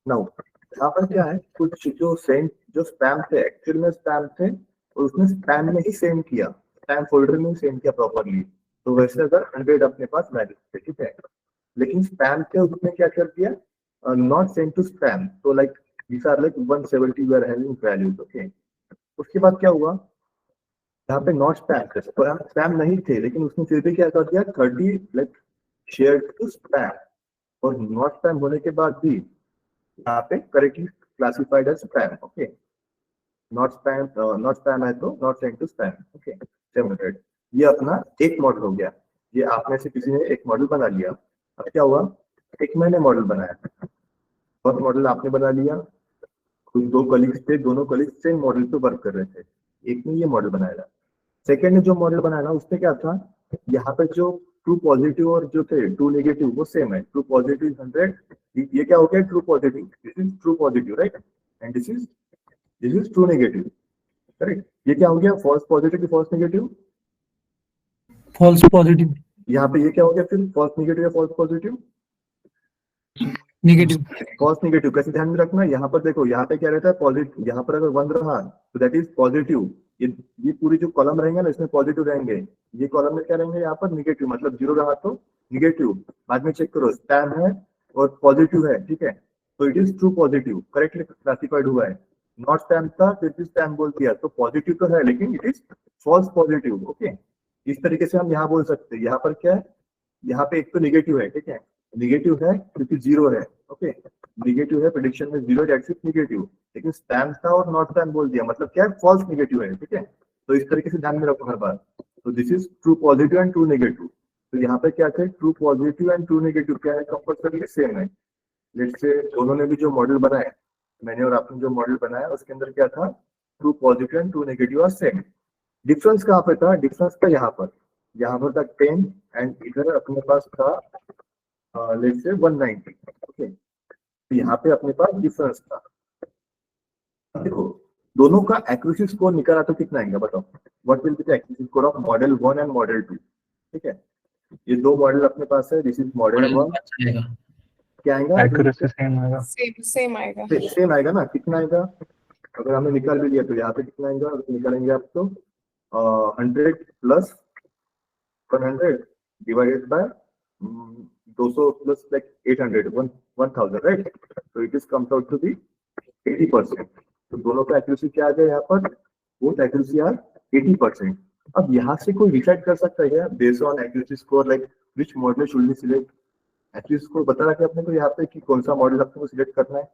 Now यहाँ पर क्या है, कुछ जो सेंड जो स्पैम थे एक्चुअल में स्पैम थे और उसने स्पैम में ही सेंड किया, स्पैम फोल्डर में ही सेंड किया प्रॉपरली, तो वैसे अगर 100 अपने पास वैल्यूज थे, ठीक है, लेकिन स्पैम थे उसने क्या कर दिया, नॉट सेंड टू स्पैम, तो like this are like 170 we are having values, okay. उसके बाद क्या हुआ, यहाँ पे नॉट स्पैम थे, स्पैम नहीं थे लेकिन उसने फिर भी क्या कर दिया, 30 लाइक शेयर टू स्पैम, और नॉट स्पैम होने के बाद भी यहाँ पे correctly classified as spam, okay. Not spam है तो not send to spam, okay. 700, ये अपना एक मॉडल हो गया, ये आप में से किसी ने एक मॉडल बना लिया। अब क्या हुआ, एक मैंने मॉडल बनाया, फर्स्ट मॉडल आपने बना लिया, कुछ दो कलीग्स थे, दोनों कलीग्स सेम मॉडल पे वर्क कर रहे थे, एक ने ये मॉडल बनाया, सेकंड ने जो मॉडल बनाया ना उसमें क्या था, यहाँ पे जो ट्रू पॉजिटिव और जो थे ट्रू नेगेटिव वो सेम है, ट्रू पॉजिटिव 100, ये क्या हो गया, true positive, this is true positive, right, and this is true negative, correct. ये क्या हो गया, false positive false negative, false positive, यहाँ पे ये क्या हो गया फिर, फॉल्स नेगेटिव या false positive, negative, false negative. कैसे ध्यान में रखना, यहाँ पर देखो, यहाँ पे क्या रहता है पॉजिटिव, यहाँ पर अगर 1 रहा तो दैट इज पॉजिटिव, ये पूरी जो कॉलम रहेंगे ना इसमें पॉजिटिव रहेंगे, ये कॉलम में क्या रहेंगे, यहाँ पर निगेटिव, मतलब 0 रहा तो निगेटिव, बाद में चेक करो स्पैम है और पॉजिटिव है, ठीक है, तो it is true positive, correctly classified हुआ है। नॉट स्पैम था फिर भी स्पैम बोल दिया, तो पॉजिटिव तो है लेकिन it is false positive, okay. इस तरीके से हम यहाँ बोल सकते हैं, यहाँ पर क्या है, यहाँ पे एक तो निगेटिव है, ठीक है, निगेटिव है क्योंकि 0 है, ओके, निगेटिव है, प्रेडिक्शन में 0 दैट्स निगेटिव, लेकिन स्पैम था और नॉट स्पैम बोल दिया, मतलब क्या है, फॉल्स नेगेटिव है, ठीक है। तो इस तरीके से ध्यान में रखो हर बार। तो this is true positive and true negative, तो यहाँ पे क्या थे, true positive and true negative क्या है, कंपल्सरी सेम है। लेट्स से दोनों ने भी जो मॉडल बनाया, मैंने और आपने जो मॉडल बनाया उसके अंदर क्या था, true positive and true negative are same. Difference कहाँ पे था, डिफरेंस था यहाँ पर था 10 एंड इधर अपने पास था लेट्स से 190, ओके। तो यहाँ पे अपने पास डिफरेंस था। देखो दोनों का एक्यूरेसी स्कोर निकाला तो कितना आएगा बताओ, what will be the accuracy score of model 1 and model 2, ठीक है। ये दो मॉडल अपने पास है, दिस इज मॉडल 1, क्या आएगा, एक्यूरेसी सेम आएगा, सेम आएगा, सेम आएगा ना, कितना आएगा, अगर हमने निकाल भी लिया तो यहाँ पे कितना आएगा, अगर निकालेंगे आप तो 100 plus 100 divided by 200 plus like 800 1000, right, तो it is comes out to be 80%। तो दोनों का एक्यूरेसी क्या आ गया यहाँ पर, बोथ एक्यूरेसी आर 80%। अब यहाँ से कोई डिसाइड कर सकता है क्या, based on accuracy score like which model should be select, accuracy score बता रखा है अपने को यहाँ पे कि कौन सा मॉडल अपने को सिलेक्ट करना है,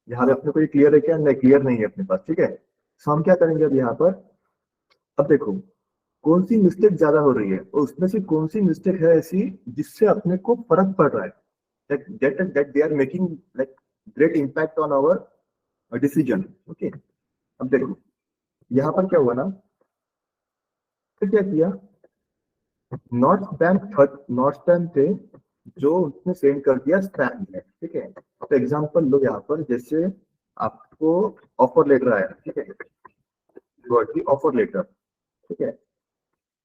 यहाँ पे अपने को ये क्लियर है क्या, नहीं क्लियर नहीं है अपने पास, ठीक है। तो हम क्या करेंगे अब यहाँ पर, अब देखो कौन सी मिस्टेक ज्यादा हो रही है और उसमें से कौन सी मिस्टेक है ऐसी जिससे अपने को फर्क पड़ रहा है, that they are making like great impact on our decision, okay। अब देखो यहाँ पर क्या हुआ ना, तो क्या किया, नॉट स्पैम थे जो उसने सेंड कर दिया स्पैम में, ठीक है। तो एग्जांपल लो यहाँ पर, जैसे आपको ऑफर लेटर आया, ठीक है, ऑफर लेटर, ठीक है,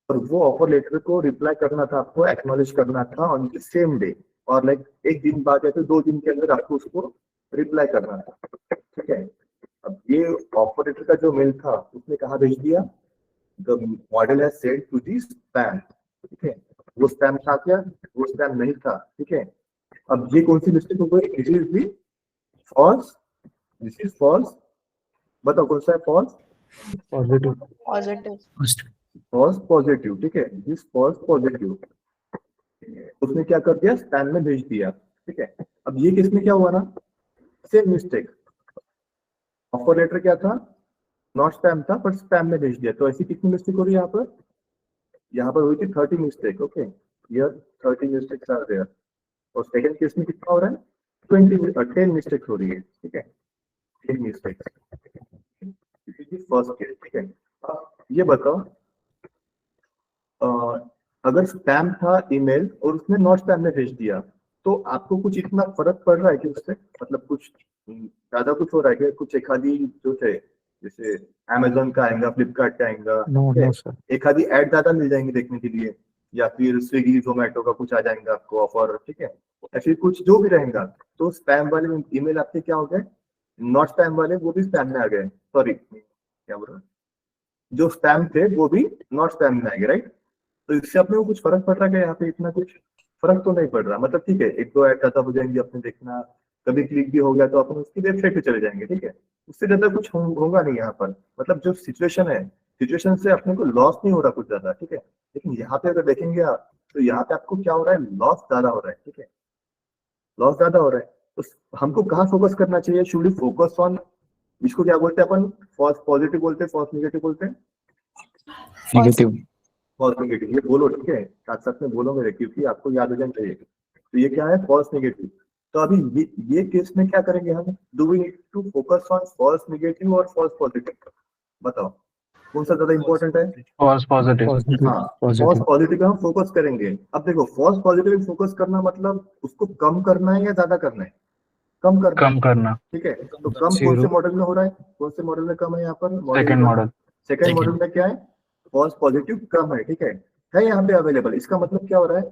और वो ऑफर लेटर को रिप्लाई करना था आपको, एक्नॉलेज करना था ऑन द सेम डे, और लाइक एक दिन बाद या फिर 2 दिन के अंदर आपको उसको रिप्लाई करना था, ठीक है। अब ये ऑफर लेटर का जो मेल था उसने कहाँ भेज दिया, the model has send to the spam, ठीक है, वो स्पैम था क्या, वो स्पैम नहीं था, ठीक है। अब ये कौन सी मिस्टेक हो गई, दिस इज फॉल्स बताओ कौन सा है false? Positive. Positive. False positive, ठीक है, दिस फॉल्स पॉजिटिव उसने क्या कर दिया, स्पैम में भेज दिया, ठीक है। अब ये केस में क्या हुआ ना, सेम मिस्टेक, ऑफर लेटर क्या था, नॉट स्पैम था पर स्पैम में भेज दिया, तो ऐसी कितनी मिस्टेक हो रही है यहाँ पर हुई थी 30 mistake, okay, here 30 mistakes are there. और सेकंड केस में कितना हो रहा है, 10 मिस्टेक हो रही है, ठीक है, 10 मिस्टेक, फर्स्ट केस, ठीक है। अब ये बताओ अगर स्पैम था ईमेल और उसने नॉट स्पैम में भेज दिया, तो आपको कुछ इतना फर्क पड़ रहा है कि उससे, मतलब कुछ ज्यादा कुछ हो रहा है कि कुछ एक आधी जो थे, जैसे अमेजोन का आएगा, फ्लिपकार्ट का आएगा, नो ठीक है? No sir. एक आधी ऐड ज्यादा मिल जाएंगे देखने के लिए, या फिर स्विगी जोमेटो का कुछ आ जाएगा आपको ऑफर, ठीक है, या फिर कुछ जो भी रहेगा। तो स्पैम वाले ईमेल आपके क्या हो गए, नॉट स्पैम वाले वो भी स्पैम में आ गए, सॉरी क्या बोल रहा, जो स्पैम थे वो भी नॉट स्पैम में आ गए, राइट। तो इससे अपने को कुछ फर्क पड़ रहा है क्या यहाँ पे, इतना कुछ फर्क तो नहीं पड़ रहा, मतलब ठीक है, एक दो ऐड ज्यादा हो जाएंगे अपने देखना, कभी क्लिक भी हो गया तो अपन उसकी वेबसाइट पे चले जाएंगे, ठीक है, उससे ज्यादा कुछ होगा नहीं यहाँ पर, मतलब जो सिचुएशन है, सिचुएशन से अपने को लॉस नहीं हो रहा कुछ ज्यादा, ठीक है। लेकिन यहाँ पे अगर देखेंगे आप, तो यहाँ पे आपको क्या हो रहा है, लॉस ज्यादा हो रहा है, ठीक है, लॉस ज्यादा हो रहा है। तो हमको कहाँ फोकस करना चाहिए, शुड वी फोकस ऑन, इसको क्या बोलते हैं अपन, फॉल्स पॉजिटिव बोलते हैं, फॉल्स नेगेटिव बोलते हैं, नेगेटिव। फॉल्स नेगेटिव, ये बोलो, ठीक है, साथ साथ में बोलो मेरे, क्योंकि आपको याद हो जाना चाहिए। तो ये क्या है, फॉल्स नेगेटिव। तो अभी ये केस में क्या करेंगे हम, do we need to focus on false negative और फॉल्स पॉजिटिव, बताओ कौन सा ज्यादा इंपॉर्टेंट है? False positive. हाँ, फॉल्स पॉजिटिव हम फोकस करेंगे। अब देखो फॉल्स पॉजिटिव फोकस करना मतलब उसको कम करना है या ज्यादा करना है, कम करना है, कम करना. ठीक है। तो कम कौन से मॉडल में हो रहा है, कौन से मॉडल में कम है यहाँ पर, Second model. सेकंड मॉडल में क्या है, फॉल्स पॉजिटिव कम है, ठीक है यहाँ पे अवेलेबल। इसका मतलब क्या हो रहा है,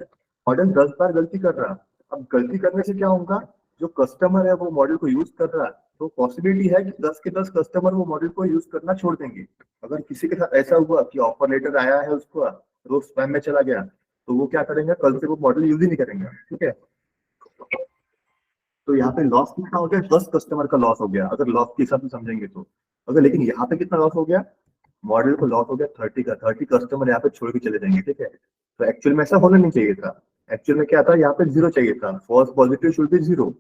मॉडल 10 बार गलती कर रहा, अब गलती करने से क्या होगा, जो कस्टमर है वो मॉडल को यूज कर रहा है, तो पॉसिबिलिटी है कि 10 के 10 कस्टमर वो मॉडल को यूज करना छोड़ देंगे। अगर किसी के साथ ऐसा हुआ कि ऑफर लेटर आया है उसको, वो स्पैम में चला गया, तो वो क्या करेंगे, कल से वो मॉडल यूज ही नहीं करेंगे, ठीक है। तो यहाँ पे लॉस कितना हो गया, 10 कस्टमर का लॉस हो गया, अगर लॉस के हिसाब से समझेंगे तो। अगर लेकिन यहाँ पे कितना लॉस हो गया, मॉडल को लॉस हो गया 30 का, 30 कस्टमर यहाँ पे छोड़ के चले जाएंगे, ठीक है। तो एक्चुअल में ऐसा होना नहीं चाहिए था, एक्चुअल में क्या था, यहाँ पे 0 चाहिए था, false positive should be 0,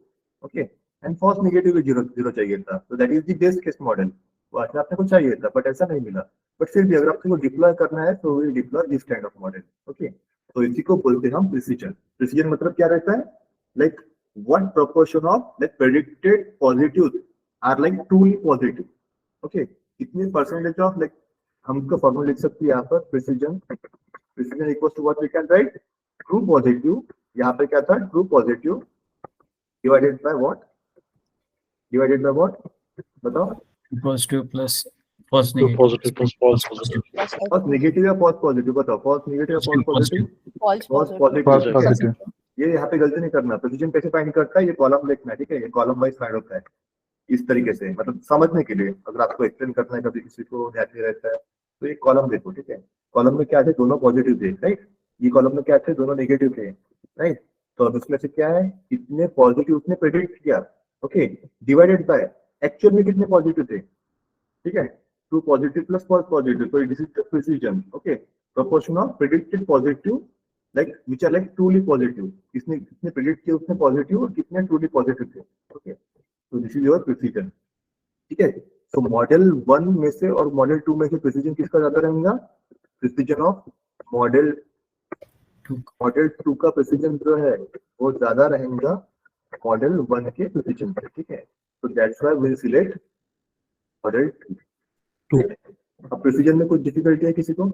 okay, and false negative 0 चाहिए था। तो that is the best case model, वो अच्छा आपने को चाहिए था, बट ऐसा नहीं मिला। बट फिर भी अगर आपको डिप्लॉय करना है तो will deploy this kind of model, okay. तो इसी को बोलते हैं हम प्रिसीजन। प्रिसीजन मतलब क्या रहता है, like what proportion of the predicted positives are like truly positive, okay, कितने परसेंटेज ऑफ, लाइक हमको फॉर्मूला लिख सकते हैं यहाँ पर, precision equals to what we can write, true positive, यहाँ पे क्या था, true positive divided by what, divided by what, बताओ, Positive plus false negative. False negative या फॉल्स पॉजिटिव, बताओ, फॉल्स नेगेटिव या false positive, False false positive. False positive. positive. ये यहाँ पे गलती नहीं करना, प्रिसीजन कैसे फाइंड करता है, ये कॉलम लिखना है, ठीक है, ये कॉलम वाइज फाइंड होता है इस तरीके से, मतलब समझने के लिए, अगर आपको एक्सप्लेन करना है, कभी किसी को ध्यान नहीं रहता है, तो एक कॉलम देखो, ठीक है, कॉलम में क्या थे, दोनों पॉजिटिव थे, राइट, ये कॉलम में क्या थे, दोनों नेगेटिव थे, राइट। तो अब उसमें से क्या है, कितने पॉजिटिव उसने प्रेडिक्ट किया, ओके, डिवाइडेड बाय एक्चुअल में कितने पॉजिटिव थे, ठीक है, true positive plus false positive, तो this is the precision, okay, proportion of predicted positive like which are like truly positive, किसने कितने प्रेडिक्ट किए उसने पॉजिटिव और कितने ट्रूली पॉजिटिव थे, ओके। तो दिस इज योर प्रिसीजन, ठीक है। तो मॉडल 1 में से और मॉडल 2 में से प्रिसीजन किसका ज्यादा रहेगा, प्रिसीजन ऑफ मॉडल 2 का प्रिसीजन जो है वो ज्यादा रहेगा मॉडल 1 के प्रिसीजन से, ठीक है। तो that's why we select model 2। अब प्रिसीजन में कुछ डिफिकल्टी है किसी को,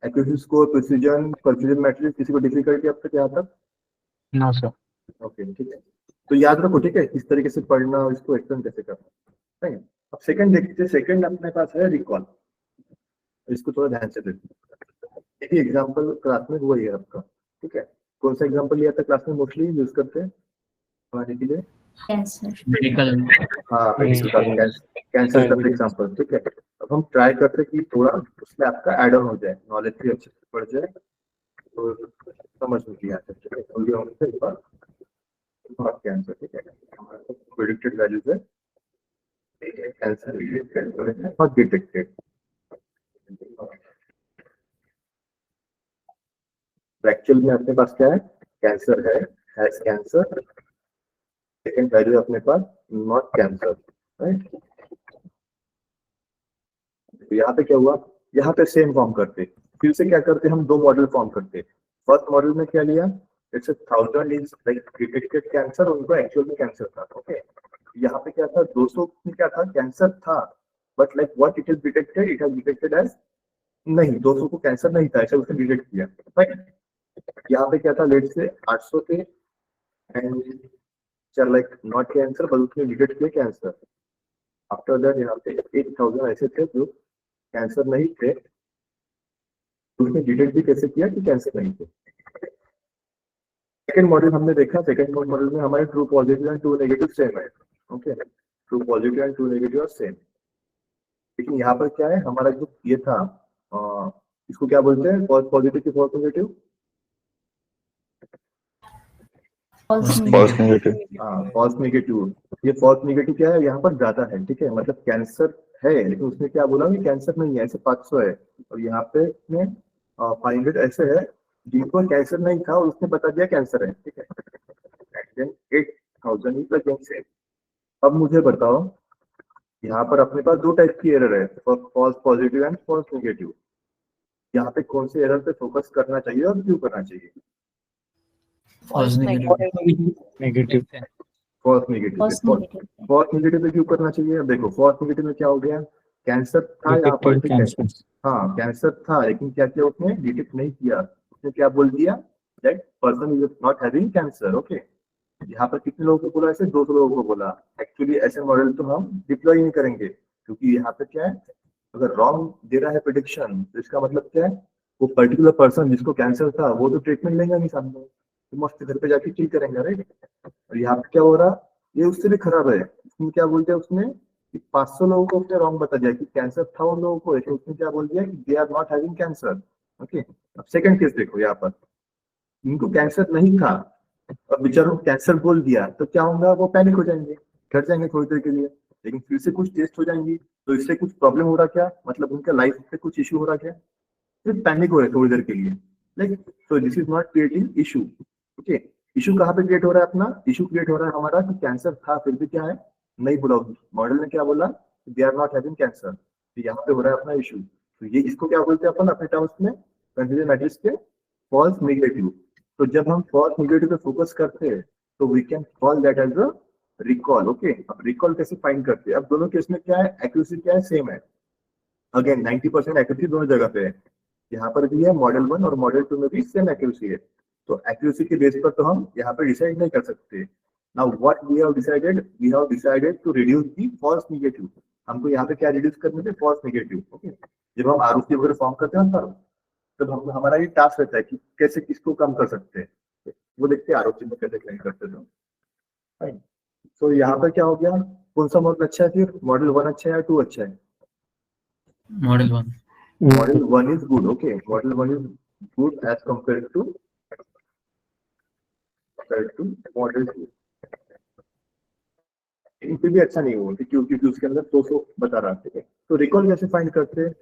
accuracy score, precision, confusion matrix, किसी को डिफिकल्टी अब तक यहाँ तक? No, sir. ओके, ठीक है, तो याद रखो, ठीक है, इस तरीके से पढ़ना, इसको एक्सप्लेन कैसे करना, ठीक है। अब सेकंड देखते हैं, सेकंड अपने पास है रिकॉल, इसको थोड़ा ध्यान से देखो। एक एग्जांपल क्लास में हुआ है आपका, ठीक है, कौन सा एग्जांपल लिया था क्लास में मोस्टली यूज करते हैं पढ़ाने के लिए? Medical. हाँ, कैंसर का एग्जांपल, ठीक है। अब हम ट्राई करते हैं कि थोड़ा उसमें आपका एड ऑन हो जाए, नॉलेज भी अच्छे से बढ़ जाए, तो समझ में भी आ जाए, ठीक है। जल्दी होने से एक बार कैंसर, ठीक है, हमारे प्रेडिक्टेड वैल्यूज है कैंसर नॉट डिटेक्टेड। एक्चुअल में अपने पास क्या है, कैंसर है, हैज कैंसर, सेकंड वैल्यू अपने पास नॉट कैंसर, राइट। तो यहाँ पे क्या हुआ, यहाँ पे सेम फॉर्म करते, फिर से क्या करते, हम दो मॉडल फॉर्म करते। फर्स्ट मॉडल में क्या लिया, it's 1000 is like detected cancer, उनको एक्चुअल में कैंसर था, ओके। यहाँ पे क्या था, 200 में क्या था, कैंसर था, but like what it is detected, it has detected as नहीं, 200 को कैंसर नहीं था, ऐसा उसने डिटेक्ट किया, राइट। यहाँ पे क्या था, लेट से 800 थे एंड चल लाइक नॉट कैंसर, बट उसने डिटेक्ट किया कैंसर। आफ्टर दैट यहाँ पे 8000 ऐसे थे जो कैंसर नहीं थे, उसने डिटेक्ट भी कैसे किया कि कैंसर नहीं थे। सेकंड मॉडल हमने देखा, सेकंड मॉडल में हमारे true positive and true negative same है, okay, true positive and true negative और सेम। लेकिन यहाँ पर क्या है, हमारा जो ये था, इसको क्या बोलते हैं, फॉल्स पॉजिटिव की false negative, False negative. False negative. ये फॉल्स नेगेटिव क्या है, यहाँ पर ज्यादा है, ठीक है, मतलब कैंसर है, लेकिन उसने क्या बोला कि कैंसर नहीं है, ऐसे 500 है, और यहाँ पे 500 ऐसे है जिनको कैंसर नहीं था और उसने बता दिया कैंसर है, ठीक है। 8000 इज अगेन सेम। अब मुझे बताओ, यहाँ पर अपने पास दो टाइप की एरर है, false positive and false negative. यहाँ पे कौन से एरर पे फोकस करना चाहिए और क्यों करना चाहिए? False negative. Negative. False negative. False negative पे क्यों करना चाहिए? देखो फॉल्स नेगेटिव में क्या हो गया, कैंसर था यहाँ पर, Detected cancer. हाँ कैंसर था, लेकिन क्या किया उसने, डिटेक्ट नहीं किया, उसने क्या बोल दिया, that person is not having cancer, okay. यहाँ पर कितने लोगों को बोला, ऐसे 200 लोगों को बोला। एक्चुअली ऐसे मॉडल तो हम डिप्लॉय नहीं करेंगे, क्योंकि यहाँ पे क्या है, अगर रॉन्ग दे रहा है प्रेडिक्शन, तो इसका मतलब क्या है, वो पर्टिकुलर पर्सन जिसको कैंसर था वो तो ट्रीटमेंट लेंगे नहीं सामने, तो मस्त घर पे जाके चिल करेंगे, राइट। और यहाँ पे क्या हो रहा, ये उससे भी खराब है। उसने क्या बोलते हैं, उसने 500 लोगों को उसने रॉन्ग बता दिया कि कैंसर था उन लोगों को, लेकिन उसने क्या बोल दिया कि they are not having cancer, okay. अब सेकंड केस देखो, यहाँ पर इनको कैंसर नहीं था और बेचारों को कैंसर बोल दिया, तो क्या होगा, वो पैनिक हो जाएंगे, डर जाएंगे थोड़ी देर के लिए, लेकिन फिर से कुछ टेस्ट हो जाएंगी तो इससे कुछ प्रॉब्लम हो रहा क्या, मतलब उनका लाइफ पे कुछ इश्यू हो रहा क्या, फिर पैनिक हो रहा है थोड़ी देर के लिए, like so this is not creating issue, okay. Issue कहाँ पे क्रिएट हो रहा है, अपना इशू क्रिएट हो रहा है हमारा कि कैंसर था फिर भी क्या है, नहीं बोला, मॉडल ने क्या बोला, they are not having cancer, तो यहाँ पे हो रहा है अपना इशू। तो ये इसको क्या बोलते हैं अपन अपने टर्म्स में, कंफ्यूजन मैट्रिक्स के फॉल्स नेगेटिव। तो जब हम फॉल्स नेगेटिव पे फोकस करते हैं तो we can call that as a recall, okay. अब रिकॉल कैसे फाइंड करते हैं, अब दोनों केस में क्या है, एक्यूरेसी क्या है, सेम है, अगेन 90% एक्यूरेसी दोनों जगह पे है, यहाँ पर भी है, मॉडल 1 और मॉडल 2 में भी सेम एक्यूरेसी है। तो एक्यूरेसी के बेस पर तो हम यहाँ पे डिसाइड नहीं कर सकते। Now what we have decided to reduce the false negative. हमको यहाँ पे क्या रिड्यूस करने थे, फॉल्स नेगेटिव, ओके। जब हम आरओसी वगैरह फॉर्म करते हैं तब हम हमारा ये टास्क रहता है कि कैसे किसको कम कर सकते हैं, वो देखते हैं आरओसी में कैसे क्लेम करते थे, फाइन। तो यहाँ पर क्या हो गया, कौन सा मॉडल अच्छा है, फिर मॉडल 1 अच्छा है या 2 अच्छा है? Model 1. Model 1 is good, okay. Model 1 is good as compared to model 2. इनसे भी अच्छा नहीं हुआ क्योंकि उसके अंदर 200 बता रहा है, ठीक है। तो रिकॉल कैसे फाइंड करते हैं,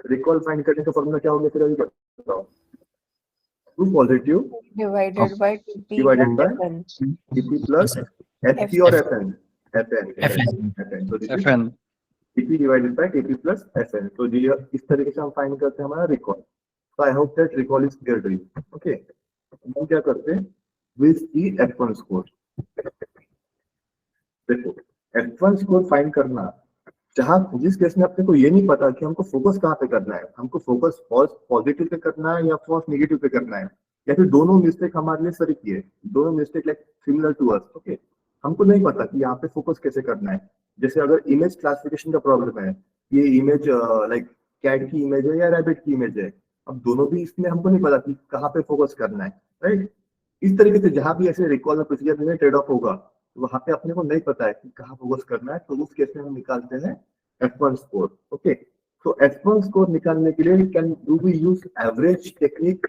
रिकॉल फाइंड करने का फॉर्मूला क्या हो गया, फिर अभी बताओ। True positive divided by TP divided by FN. TP plus FP और FN, so this is FN. TP divided by TP plus FN. तो ये इस तरीके से हम फाइंड करते हैं हमारा recall. So I hope that recall is clear to you. Okay. हम क्या करते हैं, with the F1 score. देखो F1 स्कोर फाइंड करना, जहां जिस केस में अपने को ये नहीं पता कि हमको फोकस कहाँ पे करना है, हमको फोकस फॉल्स पॉजिटिव पे करना है या फॉल्स नेगेटिव पे करना है, या फिर दोनों मिस्टेक हमारे लिए सही की है, दोनों mistake like similar to us, okay. हमको नहीं पता कि यहाँ पे फोकस कैसे करना है। जैसे अगर इमेज क्लासिफिकेशन का प्रॉब्लम है, ये इमेज लाइक कैट की इमेज है या रैबिट की इमेज है, अब दोनों भी इसमें हमको नहीं पता कि कहाँ पे फोकस करना है, राइट। इस तरीके से जहां भी ऐसे रिकॉल और प्रोसीजर में ट्रेड ऑफ होगा, तो वहां पे अपने को नहीं पता है कि कहाँ फोकस करना है, तो उस केस में हम निकालते हैं F1 स्कोर, ओके। तो F1 स्कोर निकालने के लिए can do we use average technique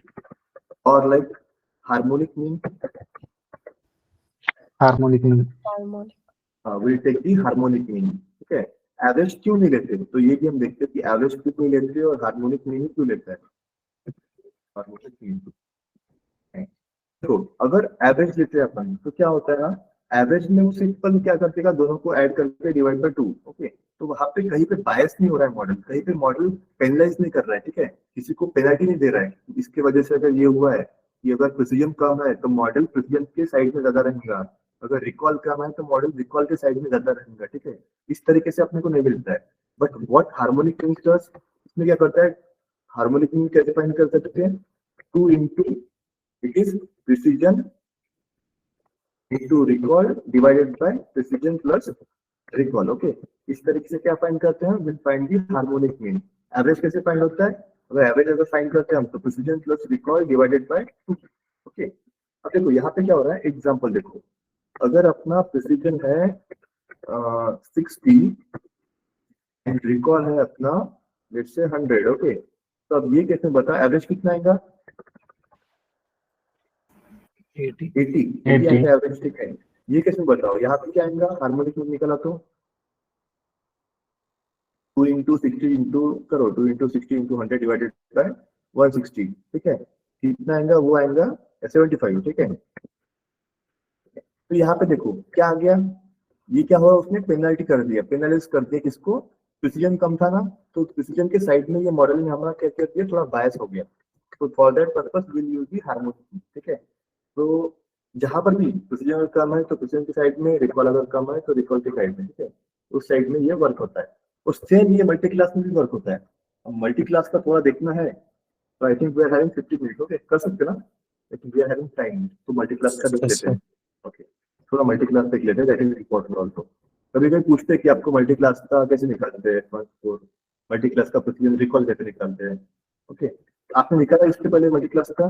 और like harmonic mean? Harmonic mean. Harmonic. We'll take the harmonic mean. ठीक है। एवरेज क्यों नहीं लेते, तो ये भी हम देखते हैं कि एवरेज क्यों नहीं लेते और हार्मोनिक मीन क्यों लेता है। हार्मोनिक मीन देखो, अगर एवरेज लेते हैं अपन तो क्या होता है ना, एवरेज में वो सिंपल क्या करते हैं, दोनों को ऐड करके डिवाइड बाय 2। ओके, तो वहां पे कहीं पे बायस नहीं हो रहा है मॉडल, कहीं पे मॉडल पेनलाइज नहीं कर रहा है, ठीक है, किसी को पेनल्टी नहीं दे रहा है। इसके वजह से अगर ये हुआ है कि अगर प्रिसीजन कम है तो मॉडल प्रिसीजन के साइड में ज्यादा रहेगा, अगर रिकॉल कम है तो मॉडल रिकॉल के साइड में ज्यादा रहेगा, ठीक है। इस तरीके से अपने को नहीं मिलता है। But what harmonic mean does, इसमें क्या करता है, हार्मोनिक मीन कैसे फाइंड कर सकते हैं, 2 into it is precision into recall divided by precision plus recall। Okay, इस तरीके से क्या फाइंड करते हैं, will find the harmonic mean. Average कैसे फाइंड होता है, अगर एवरेज अगर फाइंड करते हैं हम तो precision plus recall divided by 2। Okay, अब देखो यहाँ पे क्या हो रहा है, एग्जांपल देखो, अगर अपना प्रिसीजन है 60 एंड रिकॉल है अपना लेट्स से 100। ओके, तो अब ये कैसे बता एवरेज कितना आएगा, 80 एवरेज, ठीक है। ये कैसे बताओ, यहाँ पे क्या आएगा, हार्मोनिक मीन निकला तो 2 into 60 into करो, 2 into 60 into 100 डिवाइडेड बाय 160, ठीक है, कितना आएगा, वो आएगा 75, ठीक है। तो यहाँ पे देखो क्या आ गया, ये क्या हुआ, उसने पेनल्टी कर दिया, पेनलाइज कर दिया किसको, प्रिसीजन कम था ना, तो प्रिसीजन के साइड में ये मॉडल में हमारा क्या कर दिया, थोड़ा बायस हो गया। तो for that purpose will use the harmonic mean, ठीक है। तो जहां पर भी प्रिसीजन कम है तो प्रिसीजन के साइड में, रिकॉल अगर कम है तो रिकॉल के साइड में, ठीक है, उस साइड में ये वर्क होता है। और सेम ये मल्टी क्लास में भी वर्क होता है। अब मल्टी क्लास का थोड़ा देखना है तो I think we are having 50 minute, okay, कर सकते ना, लेकिन वी आर हैविंग टाइम, तो मल्टी क्लास का देख लेते हैं। ओके, थोड़ा मल्टी क्लास देख लेते हैं, दैट इज इम्पोर्टेंट आल्सो। कभी कभी पूछते हैं कि आपको मल्टी क्लास का कैसे निकालते हैं, मल्टी क्लास का प्रिसीजन रिकॉल कैसे निकालते हैं। ओके, आपने निकाला इसके पहले मल्टी क्लास का,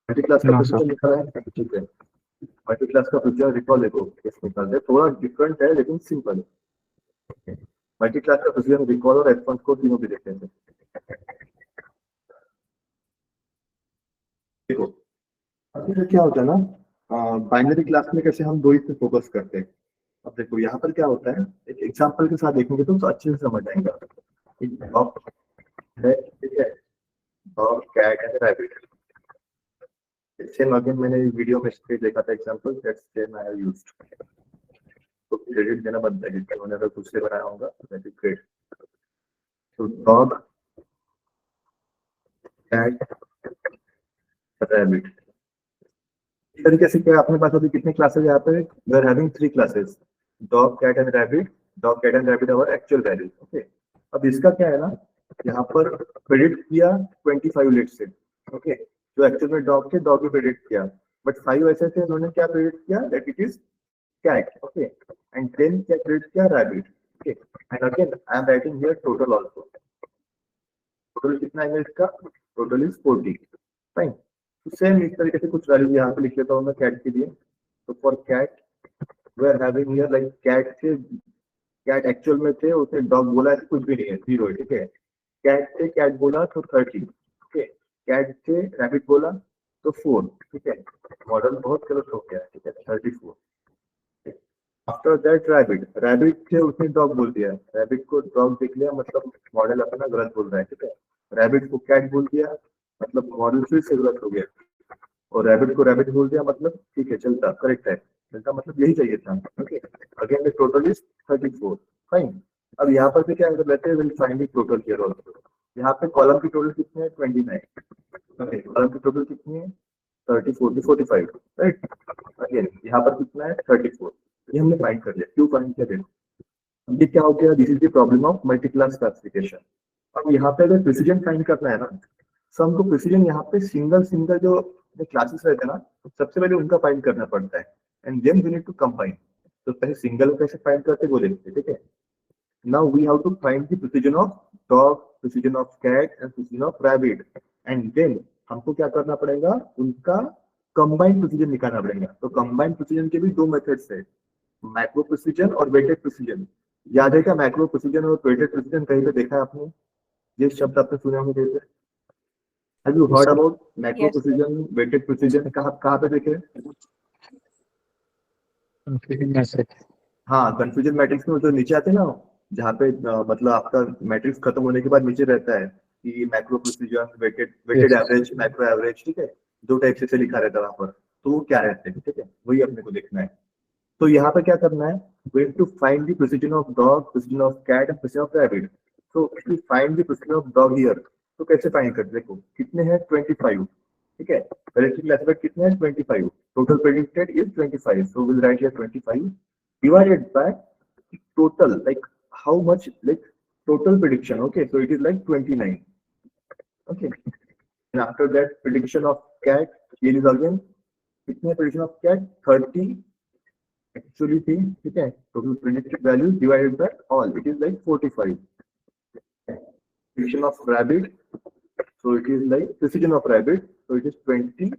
मल्टी क्लास का प्रिसीजन निकाला है, ठीक है। मल्टी क्लास का प्रिसीजन रिकॉल देखो कैसे निकालते हैं, थोड़ा डिफरेंट है लेकिन सिंपल है। मल्टी क्लास का प्रिसीजन रिकॉल और रेस्पॉन्स को तीनों भी देखते हैं। देखो अभी क्या होता है ना, बाइनरी क्लास में कैसे हम दो ही पे फोकस करते हैं। अब देखो यहाँ पर क्या होता है, एक एग्जांपल के साथ देखेंगे तो अच्छे से समझ आएगा। एक डॉग है, ठीक है, dog cat and rabbit. Same again मैंने वीडियो में इसके देखा था example, that's same I have used. तो क्रेडिट देना बनता है कि उन्होंने अगर खुद से बनाया होगा दैट इज ग्रेट। तो डॉग कैट रैबिट, इस तरीके से क्या अपने पास अभी कितने क्लासेस यहाँ पे, we are having 3 classes, dog cat and rabbit, dog cat and rabbit our actual values. Okay, अब इसका क्या है ना, यहाँ पर प्रेडिक्ट किया 25 लेट्स से, ओके, जो एक्चुअल में डॉग थे, डॉग भी प्रेडिक्ट किया, बट 5 ऐसे थे उन्होंने क्या प्रेडिक्ट किया, that it is cat. Okay, and 10 क्या प्रेडिक्ट किया, rabbit. Okay, and again I am writing here total also, total कितना है इसका, टोटल इज 40, फाइन। तो सेम इस तरीके से कुछ वैल्यू यहाँ पे लिख लेता हूँ मैं कैट के लिए। तो for cat we are having here like cat थे, कैट एक्चुअल में थे, उसने डॉग बोला है कुछ भी नहीं है, 0 है, ठीक है। कैट थे, कैट बोला तो 30, ओके, कैट थे, रैबिट बोला तो 4, ठीक है, मॉडल बहुत गलत हो गया, ठीक है, 34। आफ्टर दैट रैबिट, रैबिट थे, उसने डॉग बोल दिया, रैबिट को डॉग देख लिया, मतलब मॉडल अपना गलत बोल रहा है, ठीक है। रैबिट को कैट बोल दिया, मतलब मॉडल फिर से गलत हो गया, और रैबिट को रैबिट बोल दिया, मतलब ठीक है चलता, करेक्ट है, चलता, मतलब यही चाहिए था। Okay, again the total is 34, fine. अब यहाँ पर भी क्या कर लेते हैं, will find the total here also. यहाँ पे कॉलम की टोटल कितनी है, 29, ओके, कॉलम की टोटल कितनी है, 30, 40, 45, राइट। अगेन यहाँ पर कितना है, 34, ये हमने फाइंड कर लिया। क्यों फाइंड किया, देखो ये क्या हो गया, this is the problem of multi class classification. अब यहाँ पे अगर प्रिसीजन फाइंड करना है ना, तो हमको प्रिसीजन यहाँ पे सिंगल जो क्लासेस रहते हैं ना, सबसे पहले उनका फाइंड करना पड़ता है, and then we need to combine. तो पहले सिंगल को कैसे फाइंड करते वो देखते हैं, ठीक है। Now we have to find the precision of dog, precision of cat and precision of rabbit, and then हमको क्या करना पड़ेगा, उनका कंबाइंड प्रिसीजन निकालना पड़ेगा। तो कंबाइंड प्रिसीजन के भी 2 मेथड्स है, मैक्रो प्रिसीजन और वेटेड प्रिसीजन। याद है क्या, मैक्रो प्रिसीजन और वेटेड प्रिसीजन कहीं पे देखा है आपने, ये शब्द आपने सुने होंगे कहीं पे, Have you heard about macro precision, weighted precision? कहाँ पे देखे? हाँ, कंफ्यूजन मैट्रिक्स में जो नीचे आते हैं ना, जहाँ पे मतलब आपका मैट्रिक्स खत्म होने के बाद नीचे रहता है कि macro precision, weighted average, macro average, ठीक है, दो टाइप से लिखा रहता है वहां पर, तो वो क्या रहते हैं, ठीक है, वही अपने को देखना है। तो यहाँ पे क्या करना है, we have to find the precision of dog, precision of cat and precision of rabbit. So if we find the precision of dog here, तो कैसे फाइंड करते, देखो कितने हैं 25, ठीक है, relative classified कितने हैं 25, total predicted is 25, so we'll write here 25 divided by total, like how much, like total prediction, okay, so it is like 29, okay, and after that prediction of cat, here is again कितने prediction of cat 30 actually थी, ठीक है, total predicted value divided by all, it is like 45. Precision of rabbit, so it is like precision of rabbit, so it is 20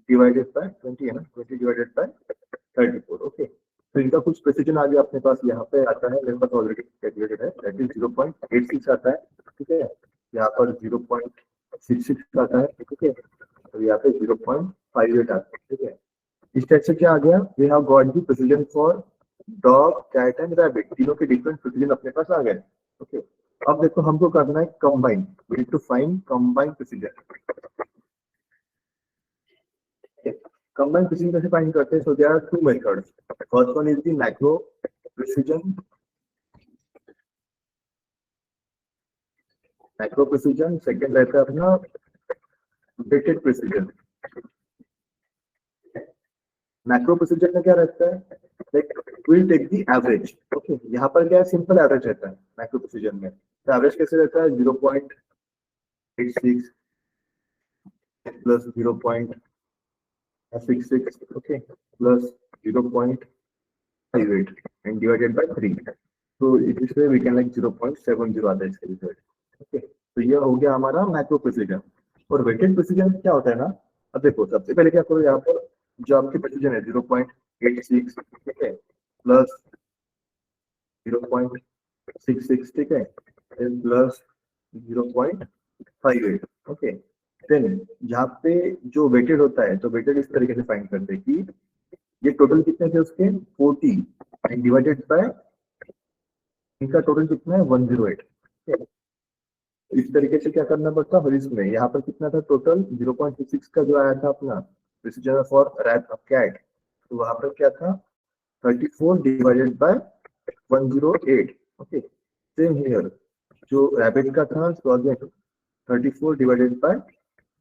divided by 20 है ना, 20 divided by 34, okay. तो इनका कुछ precision आगे अपने पास यहाँ पे आता है, मेरे पास ऑलरेडी कैलकुलेटेड है, दैट इज 0.86 आता है, ठीक है, यहाँ पर 0.66 आता है, ठीक है, और यहाँ पे 0.58 आता है, ठीक है। इस टाइप से क्या आ गया, we have got the precision for dog, cat and rabbit, तीनों के डिफरेंट प्रेसिजन अपने पास आ गए, ओके। अब देखो हमको करना है combine, we need to find combine precision. Combine precision कैसे फाइंड करते हैं, so there are two methods, first one is the macro precision, second रहता है अपना वेटेड प्रेसिजन। मैक्रो प्रेसिजन में क्या रहता है, like will take the average, okay, यहाँ पर क्या है, सिंपल एवरेज रहता है मैक्रो प्रेसिजन में, तो एवरेज कैसे रहता है 0.86 plus 0.66, okay, plus 0.58 and divided by 3, तो इससे वी कैन लाइक 0.70 आता है इसके रिजल्ट, ओके। तो ये हो गया हमारा मैक्रो प्रेसिजन। और वेटेड प्रेसिजन क्या होता है ना, अब देखो सबसे पहले क्या करो, यहाँ पर जो आपकी प्रेसिजन है 0.86, ठीक है, प्लस 0.66, ठीक है, प्लस 0.58, ओके। देन जहाँ पे जो वेटेड होता है, तो वेटेड इस तरीके से फाइंड करते हैं कि ये टोटल कितने थे उसके 40 एंड डिवाइडेड बाय इनका टोटल कितना है 108, ठीक है। इस तरीके से क्या करना पड़ता है, इसमें यहाँ पर कितना था टोटल 0.66 का जो आया था अपना precision for rat of cat, तो वहां पर क्या था 34 divided by 108, okay. Same here जो रैबिट का था, तो अगेन 34 डिवाइडेड बाय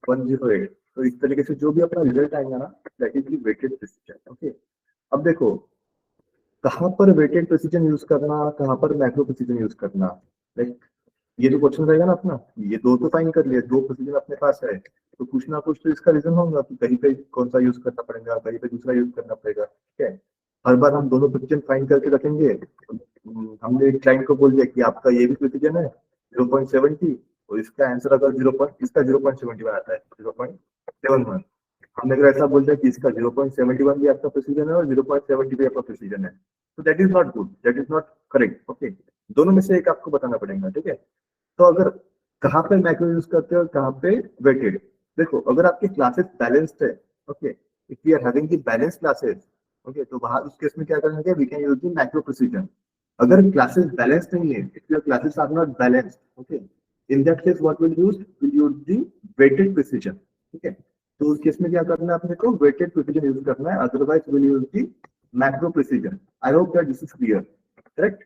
108, तो इस तरीके से जो भी अपना रिजल्ट आएगा ना, that is the weighted precision, okay. अब देखो कहाँ पर वेटेड प्रेसिजन यूज करना, कहाँ पर मैक्रो प्रेसिजन यूज करना, लाइक ये जो क्वेश्चन रहेगा ना अपना, ये दो तो फाइंड कर लिया, दो प्रेसिजन अपने पास है, तो कुछ ना कुछ तो इसका रीजन होगा कि कहीं पे कौन सा यूज करना पड़ेगा, कहीं पे दूसरा यूज करना पड़ेगा, ठीक है। हर बार हम दोनों प्रेसिजन फाइंड करके रखेंगे, हमने एक क्लाइंट को बोल दिया कि आपका ये भी प्रेसिजन है 0.70 और इसका आंसर अगर इसका 0.71 आता है 0.71, हमने अगर ऐसा बोल दिया कि इसका 0.71 भी आपका प्रेसिजन है और 0.70 भी आपका प्रेसिजन है, तो that is not good, that is not correct, okay. दोनों में से एक आपको बताना पड़ेगा, ठीक है। तो अगर कहाँ पे मैक्रो यूज करते हो और कहाँ पे वेटेड, देखो अगर आपके क्लासेस बैलेंस्ड है, okay, if we are having the balanced classes, okay, तो वहां उस केस में क्या करेंगे, we can use the macro precision. अगर क्लासेस बैलेंस्ड नहीं है, if your classes are not balanced, okay, in that case what will use the weighted precision, ठीक है। तो उस केस में क्या करना है अपने को, वेटेड प्रेसिजन यूज करना है, otherwise will use the macro precision. I hope that this is clear, correct?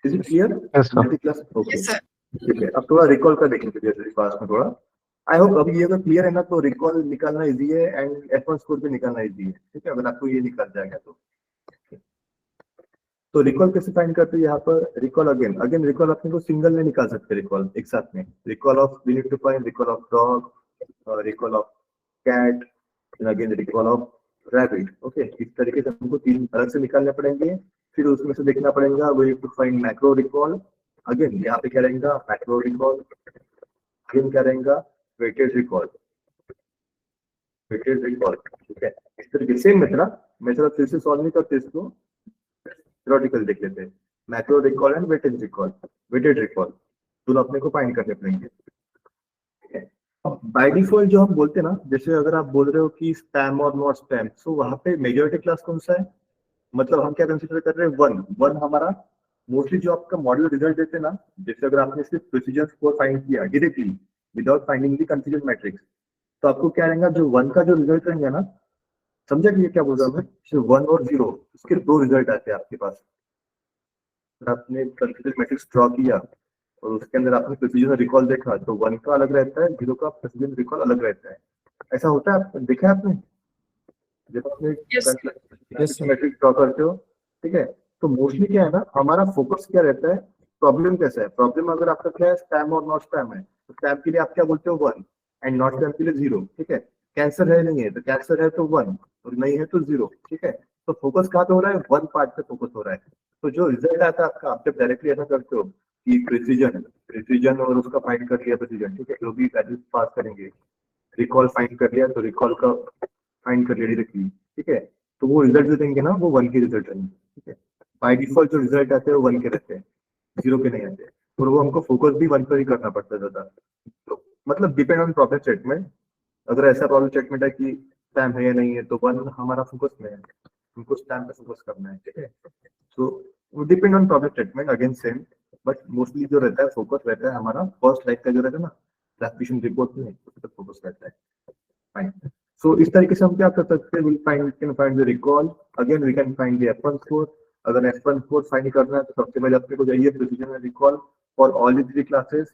Is it clear? Yes, sir. Okay. Yes, sir. ठीक है, अब थोड़ा रिकॉल का देखेंगे जैसे पास में थोड़ा। आई होप अभी ये अगर क्लियर है ना, तो रिकॉल निकालना इजी है एंड F1 स्कोर भी निकालना इजी है, ठीक है, अगर आपको ये निकल जाएगा तो रिकॉल कैसे फाइंड करते हैं यहाँ पर, रिकॉल अगेन रिकॉल अपने को सिंगल में निकाल सकते हैं, रिकॉल एक साथ में, recall of we need to find recall of dog, recall of cat, again recall of rabbit, okay. इस तरीके से हमको तीन अलग से निकालने पड़ेंगे, फिर उसमें से देखना पड़ेगा we need to find macro recall, again यहाँ पे क्या रहेगा मैक्रो रिकॉल, अगेन क्या रहेगा वेटेड रिकॉल, ठीक है। इस तरीके सेम मेथड फिर से सॉल्व नहीं करते, इसको थ्योरेटिकल देख लेते हैं। Macro recall and weighted recall दोनों अपने को फाइंड करने पड़ेंगे, ठीक है। अब बाय डिफॉल्ट जो हम बोलते हैं ना, जैसे अगर आप बोल रहे हो कि स्पैम और नॉट स्पैम, तो वहां पे मेजॉरिटी क्लास कौन सा है, मतलब हम क्या कंसीडर कर रहे हैं, वन हमारा मोस्टली जो आपका मॉडल रिजल्ट देते हैं ना, जैसे अगर आपने सिर्फ प्रिसीजन स्कोर फाइंड किया directly without finding the confusion matrix, तो आपको क्या रहेगा, जो वन का जो रिजल्ट रहेंगे ना, समझा कि ये क्या बोल रहा हूँ मैं, 1 और 0 इसके 2 रिजल्ट आते हैं आपके पास। अगर आपने कंफ्यूजन मैट्रिक्स ड्रॉ किया और उसके अंदर आपने प्रिसीजन रिकॉल देखा, तो 1 का अलग रहता है, 0 का प्रिसीजन रिकॉल अलग रहता है। ऐसा होता है, आपने देखा है आपने जब आपने मैट्रिक्स ड्रॉ करते हो, ठीक है, तो मोस्टली क्या है ना, हमारा फोकस क्या रहता है, प्रॉब्लम कैसा है, प्रॉब्लम अगर आपका क्या है, स्पैम और नॉट स्पैम है, तो स्पैम के लिए आप क्या बोलते हो 1 एंड नॉट स्पैम के लिए 0, ठीक है। कैंसर है नहीं है, तो कैंसर है तो 1 और नहीं है तो 0, ठीक है। तो फोकस कहाँ पे हो रहा है, 1 पार्ट पे फोकस हो रहा है। तो जो रिजल्ट आता है आपका, आप जब डायरेक्टली ऐसा करते हो कि प्रिसीजन और उसका फाइंड कर लिया प्रिसीजन, ठीक है, जो भी वैल्यूज पास करेंगे, रिकॉल फाइंड कर लिया तो रिकॉल का फाइंड कर लिया डायरेक्टली, ठीक है, तो वो रिजल्ट जो देंगे ना, वो 1 के रिजल्ट रहेंगे, ठीक है। बाय डिफॉल्ट जो रिजल्ट आते हैं वो 1 के रहते हैं, 0 के नहीं आते, और वो हमको फोकस भी 1 पर ही करना पड़ता है ज्यादा। तो मतलब डिपेंड ऑन प्रॉब्लम स्टेटमेंट, अगर ऐसा प्रॉब्लम स्टेटमेंट है कि स्पैम है या नहीं है, तो 1 हमारा फोकस में है, हमको स्पैम पे फोकस करना है, ठीक है। तो वो depend on problem statement, again same, but mostly जो रहता है फोकस रहता है हमारा फर्स्ट लाइक का जो रहता है ना, क्लासिफिकेशन रिपोर्ट में, उस पर फोकस रहता है। फाइन, सो इस तरीके से हम क्या कर सकते हैं, we can find the recall, again we can find the F1 score. अगर F1 स्कोर फाइंड करना है तो सबसे पहले अपने को चाहिए precision and recall for all the 3 classes,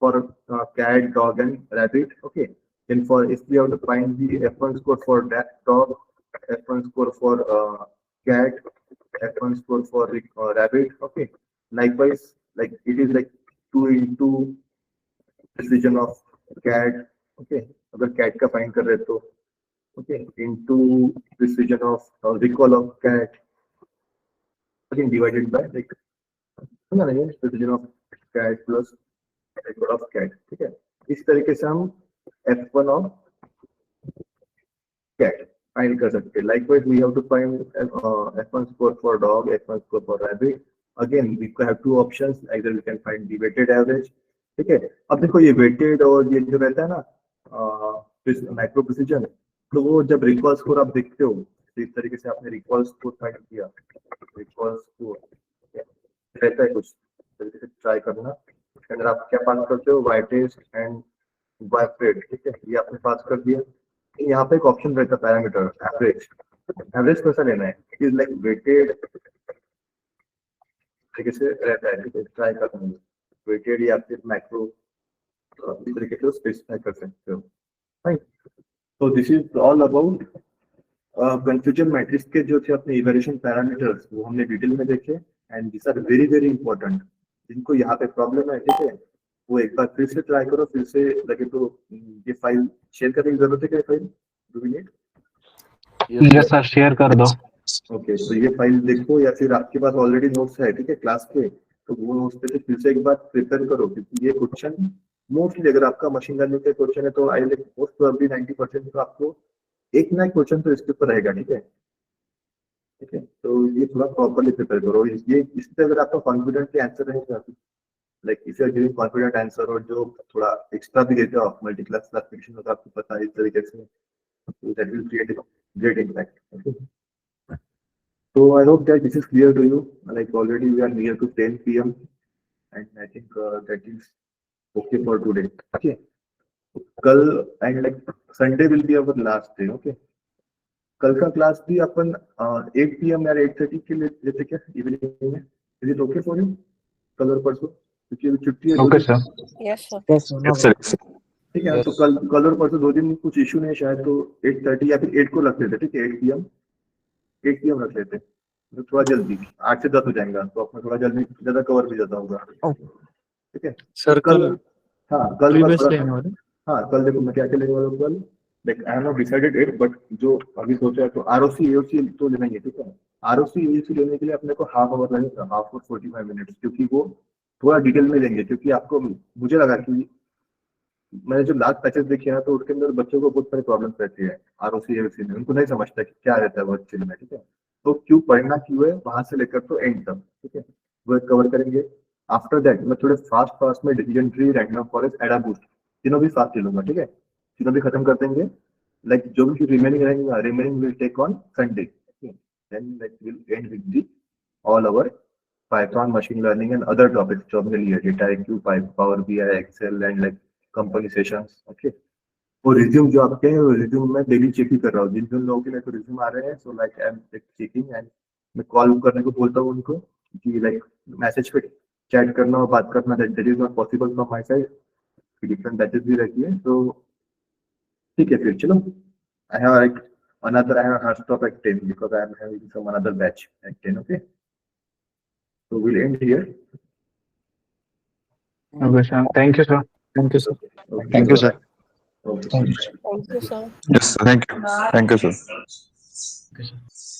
for cat, dog and rabbit, okay. Then for if we have to find the F1 score for that dog, F1 score for cat, F1 score for rabbit, okay. Likewise, like it is like 2 into precision of cat, okay. अगर cat का find कर रहे तो okay, into precision of recall of cat, again divided by like precision of cat plus recall of cat, ठीक है। इस तरीके से हम F1 of cat find कर सकते हैं। Likewise, we have to find F1 score for dog, F1 score for rabbit. Again, we have 2 options. Either we can find the weighted average, ठीक है। अब देखो ये weighted और ये जो रहता है ना माइक्रो प्रिसीजन, तो वो जब रिकॉल स्कोर आप देखते हो, तो इस तरीके से आपने रिकॉल स्कोर फाइंड किया, रिकॉल स्कोर रहता है कुछ तरीके से ट्राई करना, अगर आप क्या पास करते हो, वाई टेस्ट एंड वाइफ्रेड, ठीक है, ये आपने पास कर दिया। यहाँ पे एक ऑप्शन रहता है पैरामीटर एवरेज, एवरेज कैसा लेना है, इज लाइक वेटेड तरीके से रहता है, ठीक है, ट्राई करना है वेटेड या फिर मैक्रो, इस तरीके से स्पेसिफाई कर सकते हो। फाइन, तो this is all about confusion matrix के जो थे अपने इवैल्यूएशन पैरामीटर्स, वो हमने डिटेल में देखे, and this are very very important. जिनको यहाँ पे प्रॉब्लम है, ठीक है, वो एक बार फिर से ट्राई करो, फिर से लगे तो ये फाइल शेयर करने की जरूरत है क्या, file do we need? Yes sir, share कर दो। ओके, तो ये फाइल देखो, या फिर आपके पास ऑलरेडी नोट्स है, ठीक है, क्लास के, तो वो नोट्स पे से फिर से एक बार प्रिपेयर करो, क्योंकि ये क्वेश्चन मोस्टली अगर आपका मशीन लर्निंग का क्वेश्चन है तो आई थिंक मोस्ट प्रोबेबली 90% तो आपको एक ना एक क्वेश्चन तो इसके ऊपर रहेगा, ठीक है, ठीक है। तो ये थोड़ा प्रॉपर्ली प्रिपेयर करो, ये इससे अगर आपका कॉन्फिडेंटली आंसर रहेगा, like if you are giving confident answer, और जो थोड़ा एक्स्ट्रा भी देते हो आप मल्टी क्लास क्लासिफिकेशन होता है, आपको पता है इस तरीके से, that will create great impact, okay. So I hope that this is clear to you. Like already we are near to 10 PM, and I think that is okay for today. Okay. कल and like Sunday will be our last day. Okay. कल का class भी अपन 8 PM या 8:30 के लिए लेते क्या evening में? Is it okay for you? कल और परसों क्योंकि अभी छुट्टी है। Okay sir. Yes, sir. Yes, sir. ठीक है, तो कल और परसों 2 दिन कुछ इशू नहीं है शायद, तो 8:30 या फिर 8 को रख लेते, ठीक है, 8 PM रख लेते, तो थोड़ा जल्दी 8 से 10 हो जाएगा, तो अपना थोड़ा जल्दी ज्यादा कवर भी ज्यादा होगा, ठीक है सर कल हाँ कल लेने वाले। हाँ कल देखो मैं क्या क्या लेने वाला हूँ कल, like I have not decided it, but जो अभी सोचा है तो आरओसी एओसी तो लेना ही है, ठीक है। आरओसी एओसी लेने के लिए अपने को हाफ आवर लगेगा, हाफ और 45 मिनट्स, क्योंकि वो थोड़ा डिटेल में देंगे, क्योंकि आपको मुझे लगा कि मैंने जो लास्ट पैचेस देखे ना, तो उसके अंदर बच्चों को बहुत सारी प्रॉब्लम्स रहती है आरओसी एओसी में, उनको नहीं समझता कि क्या रहता है वो एक्चुअली में, ठीक है। तो क्यों पढ़ना क्यों है वहां से लेकर तो एंड तक, ठीक है, वो कवर करेंगे। आफ्टर दैट मैं थोड़े फास्ट में डिसीजन ट्री, रैंडम फॉरेस्ट, एडा बूस्ट तीनों भी फास्ट ले लूंगा, ठीक है। तीनों भी खत्म कर देंगे, लाइक जो भी रिमेनिंग रहेंगे, remaining will take on Sunday, then like will end with the all over Python, machine learning and other topics जो हमने लिए, data IQ, Power BI, Excel and like company sessions, okay. वो resume जो आपके हैं, वो resume मैं daily check ही कर रहा हूँ, जिन जिन लोगों के मेरे को रिज्यूम आ रहे हैं, so like I am checking and मैं कॉल करने को बोलता हूँ उनको कि लाइक मैसेज पे चैट करना और बात करना, that is not possible from my side, different batches भी रहती है, तो ठीक है फिर चलो, I have like another, I have a hard stop at 10 because I am having some another batch at 10, okay. So we'll end here. Okay, sir. Thank you, sir. Thank you, sir. Okay. Thank you, sir. Okay. Thank you, sir. Yes, thank you. Thank you, sir. Okay, sir.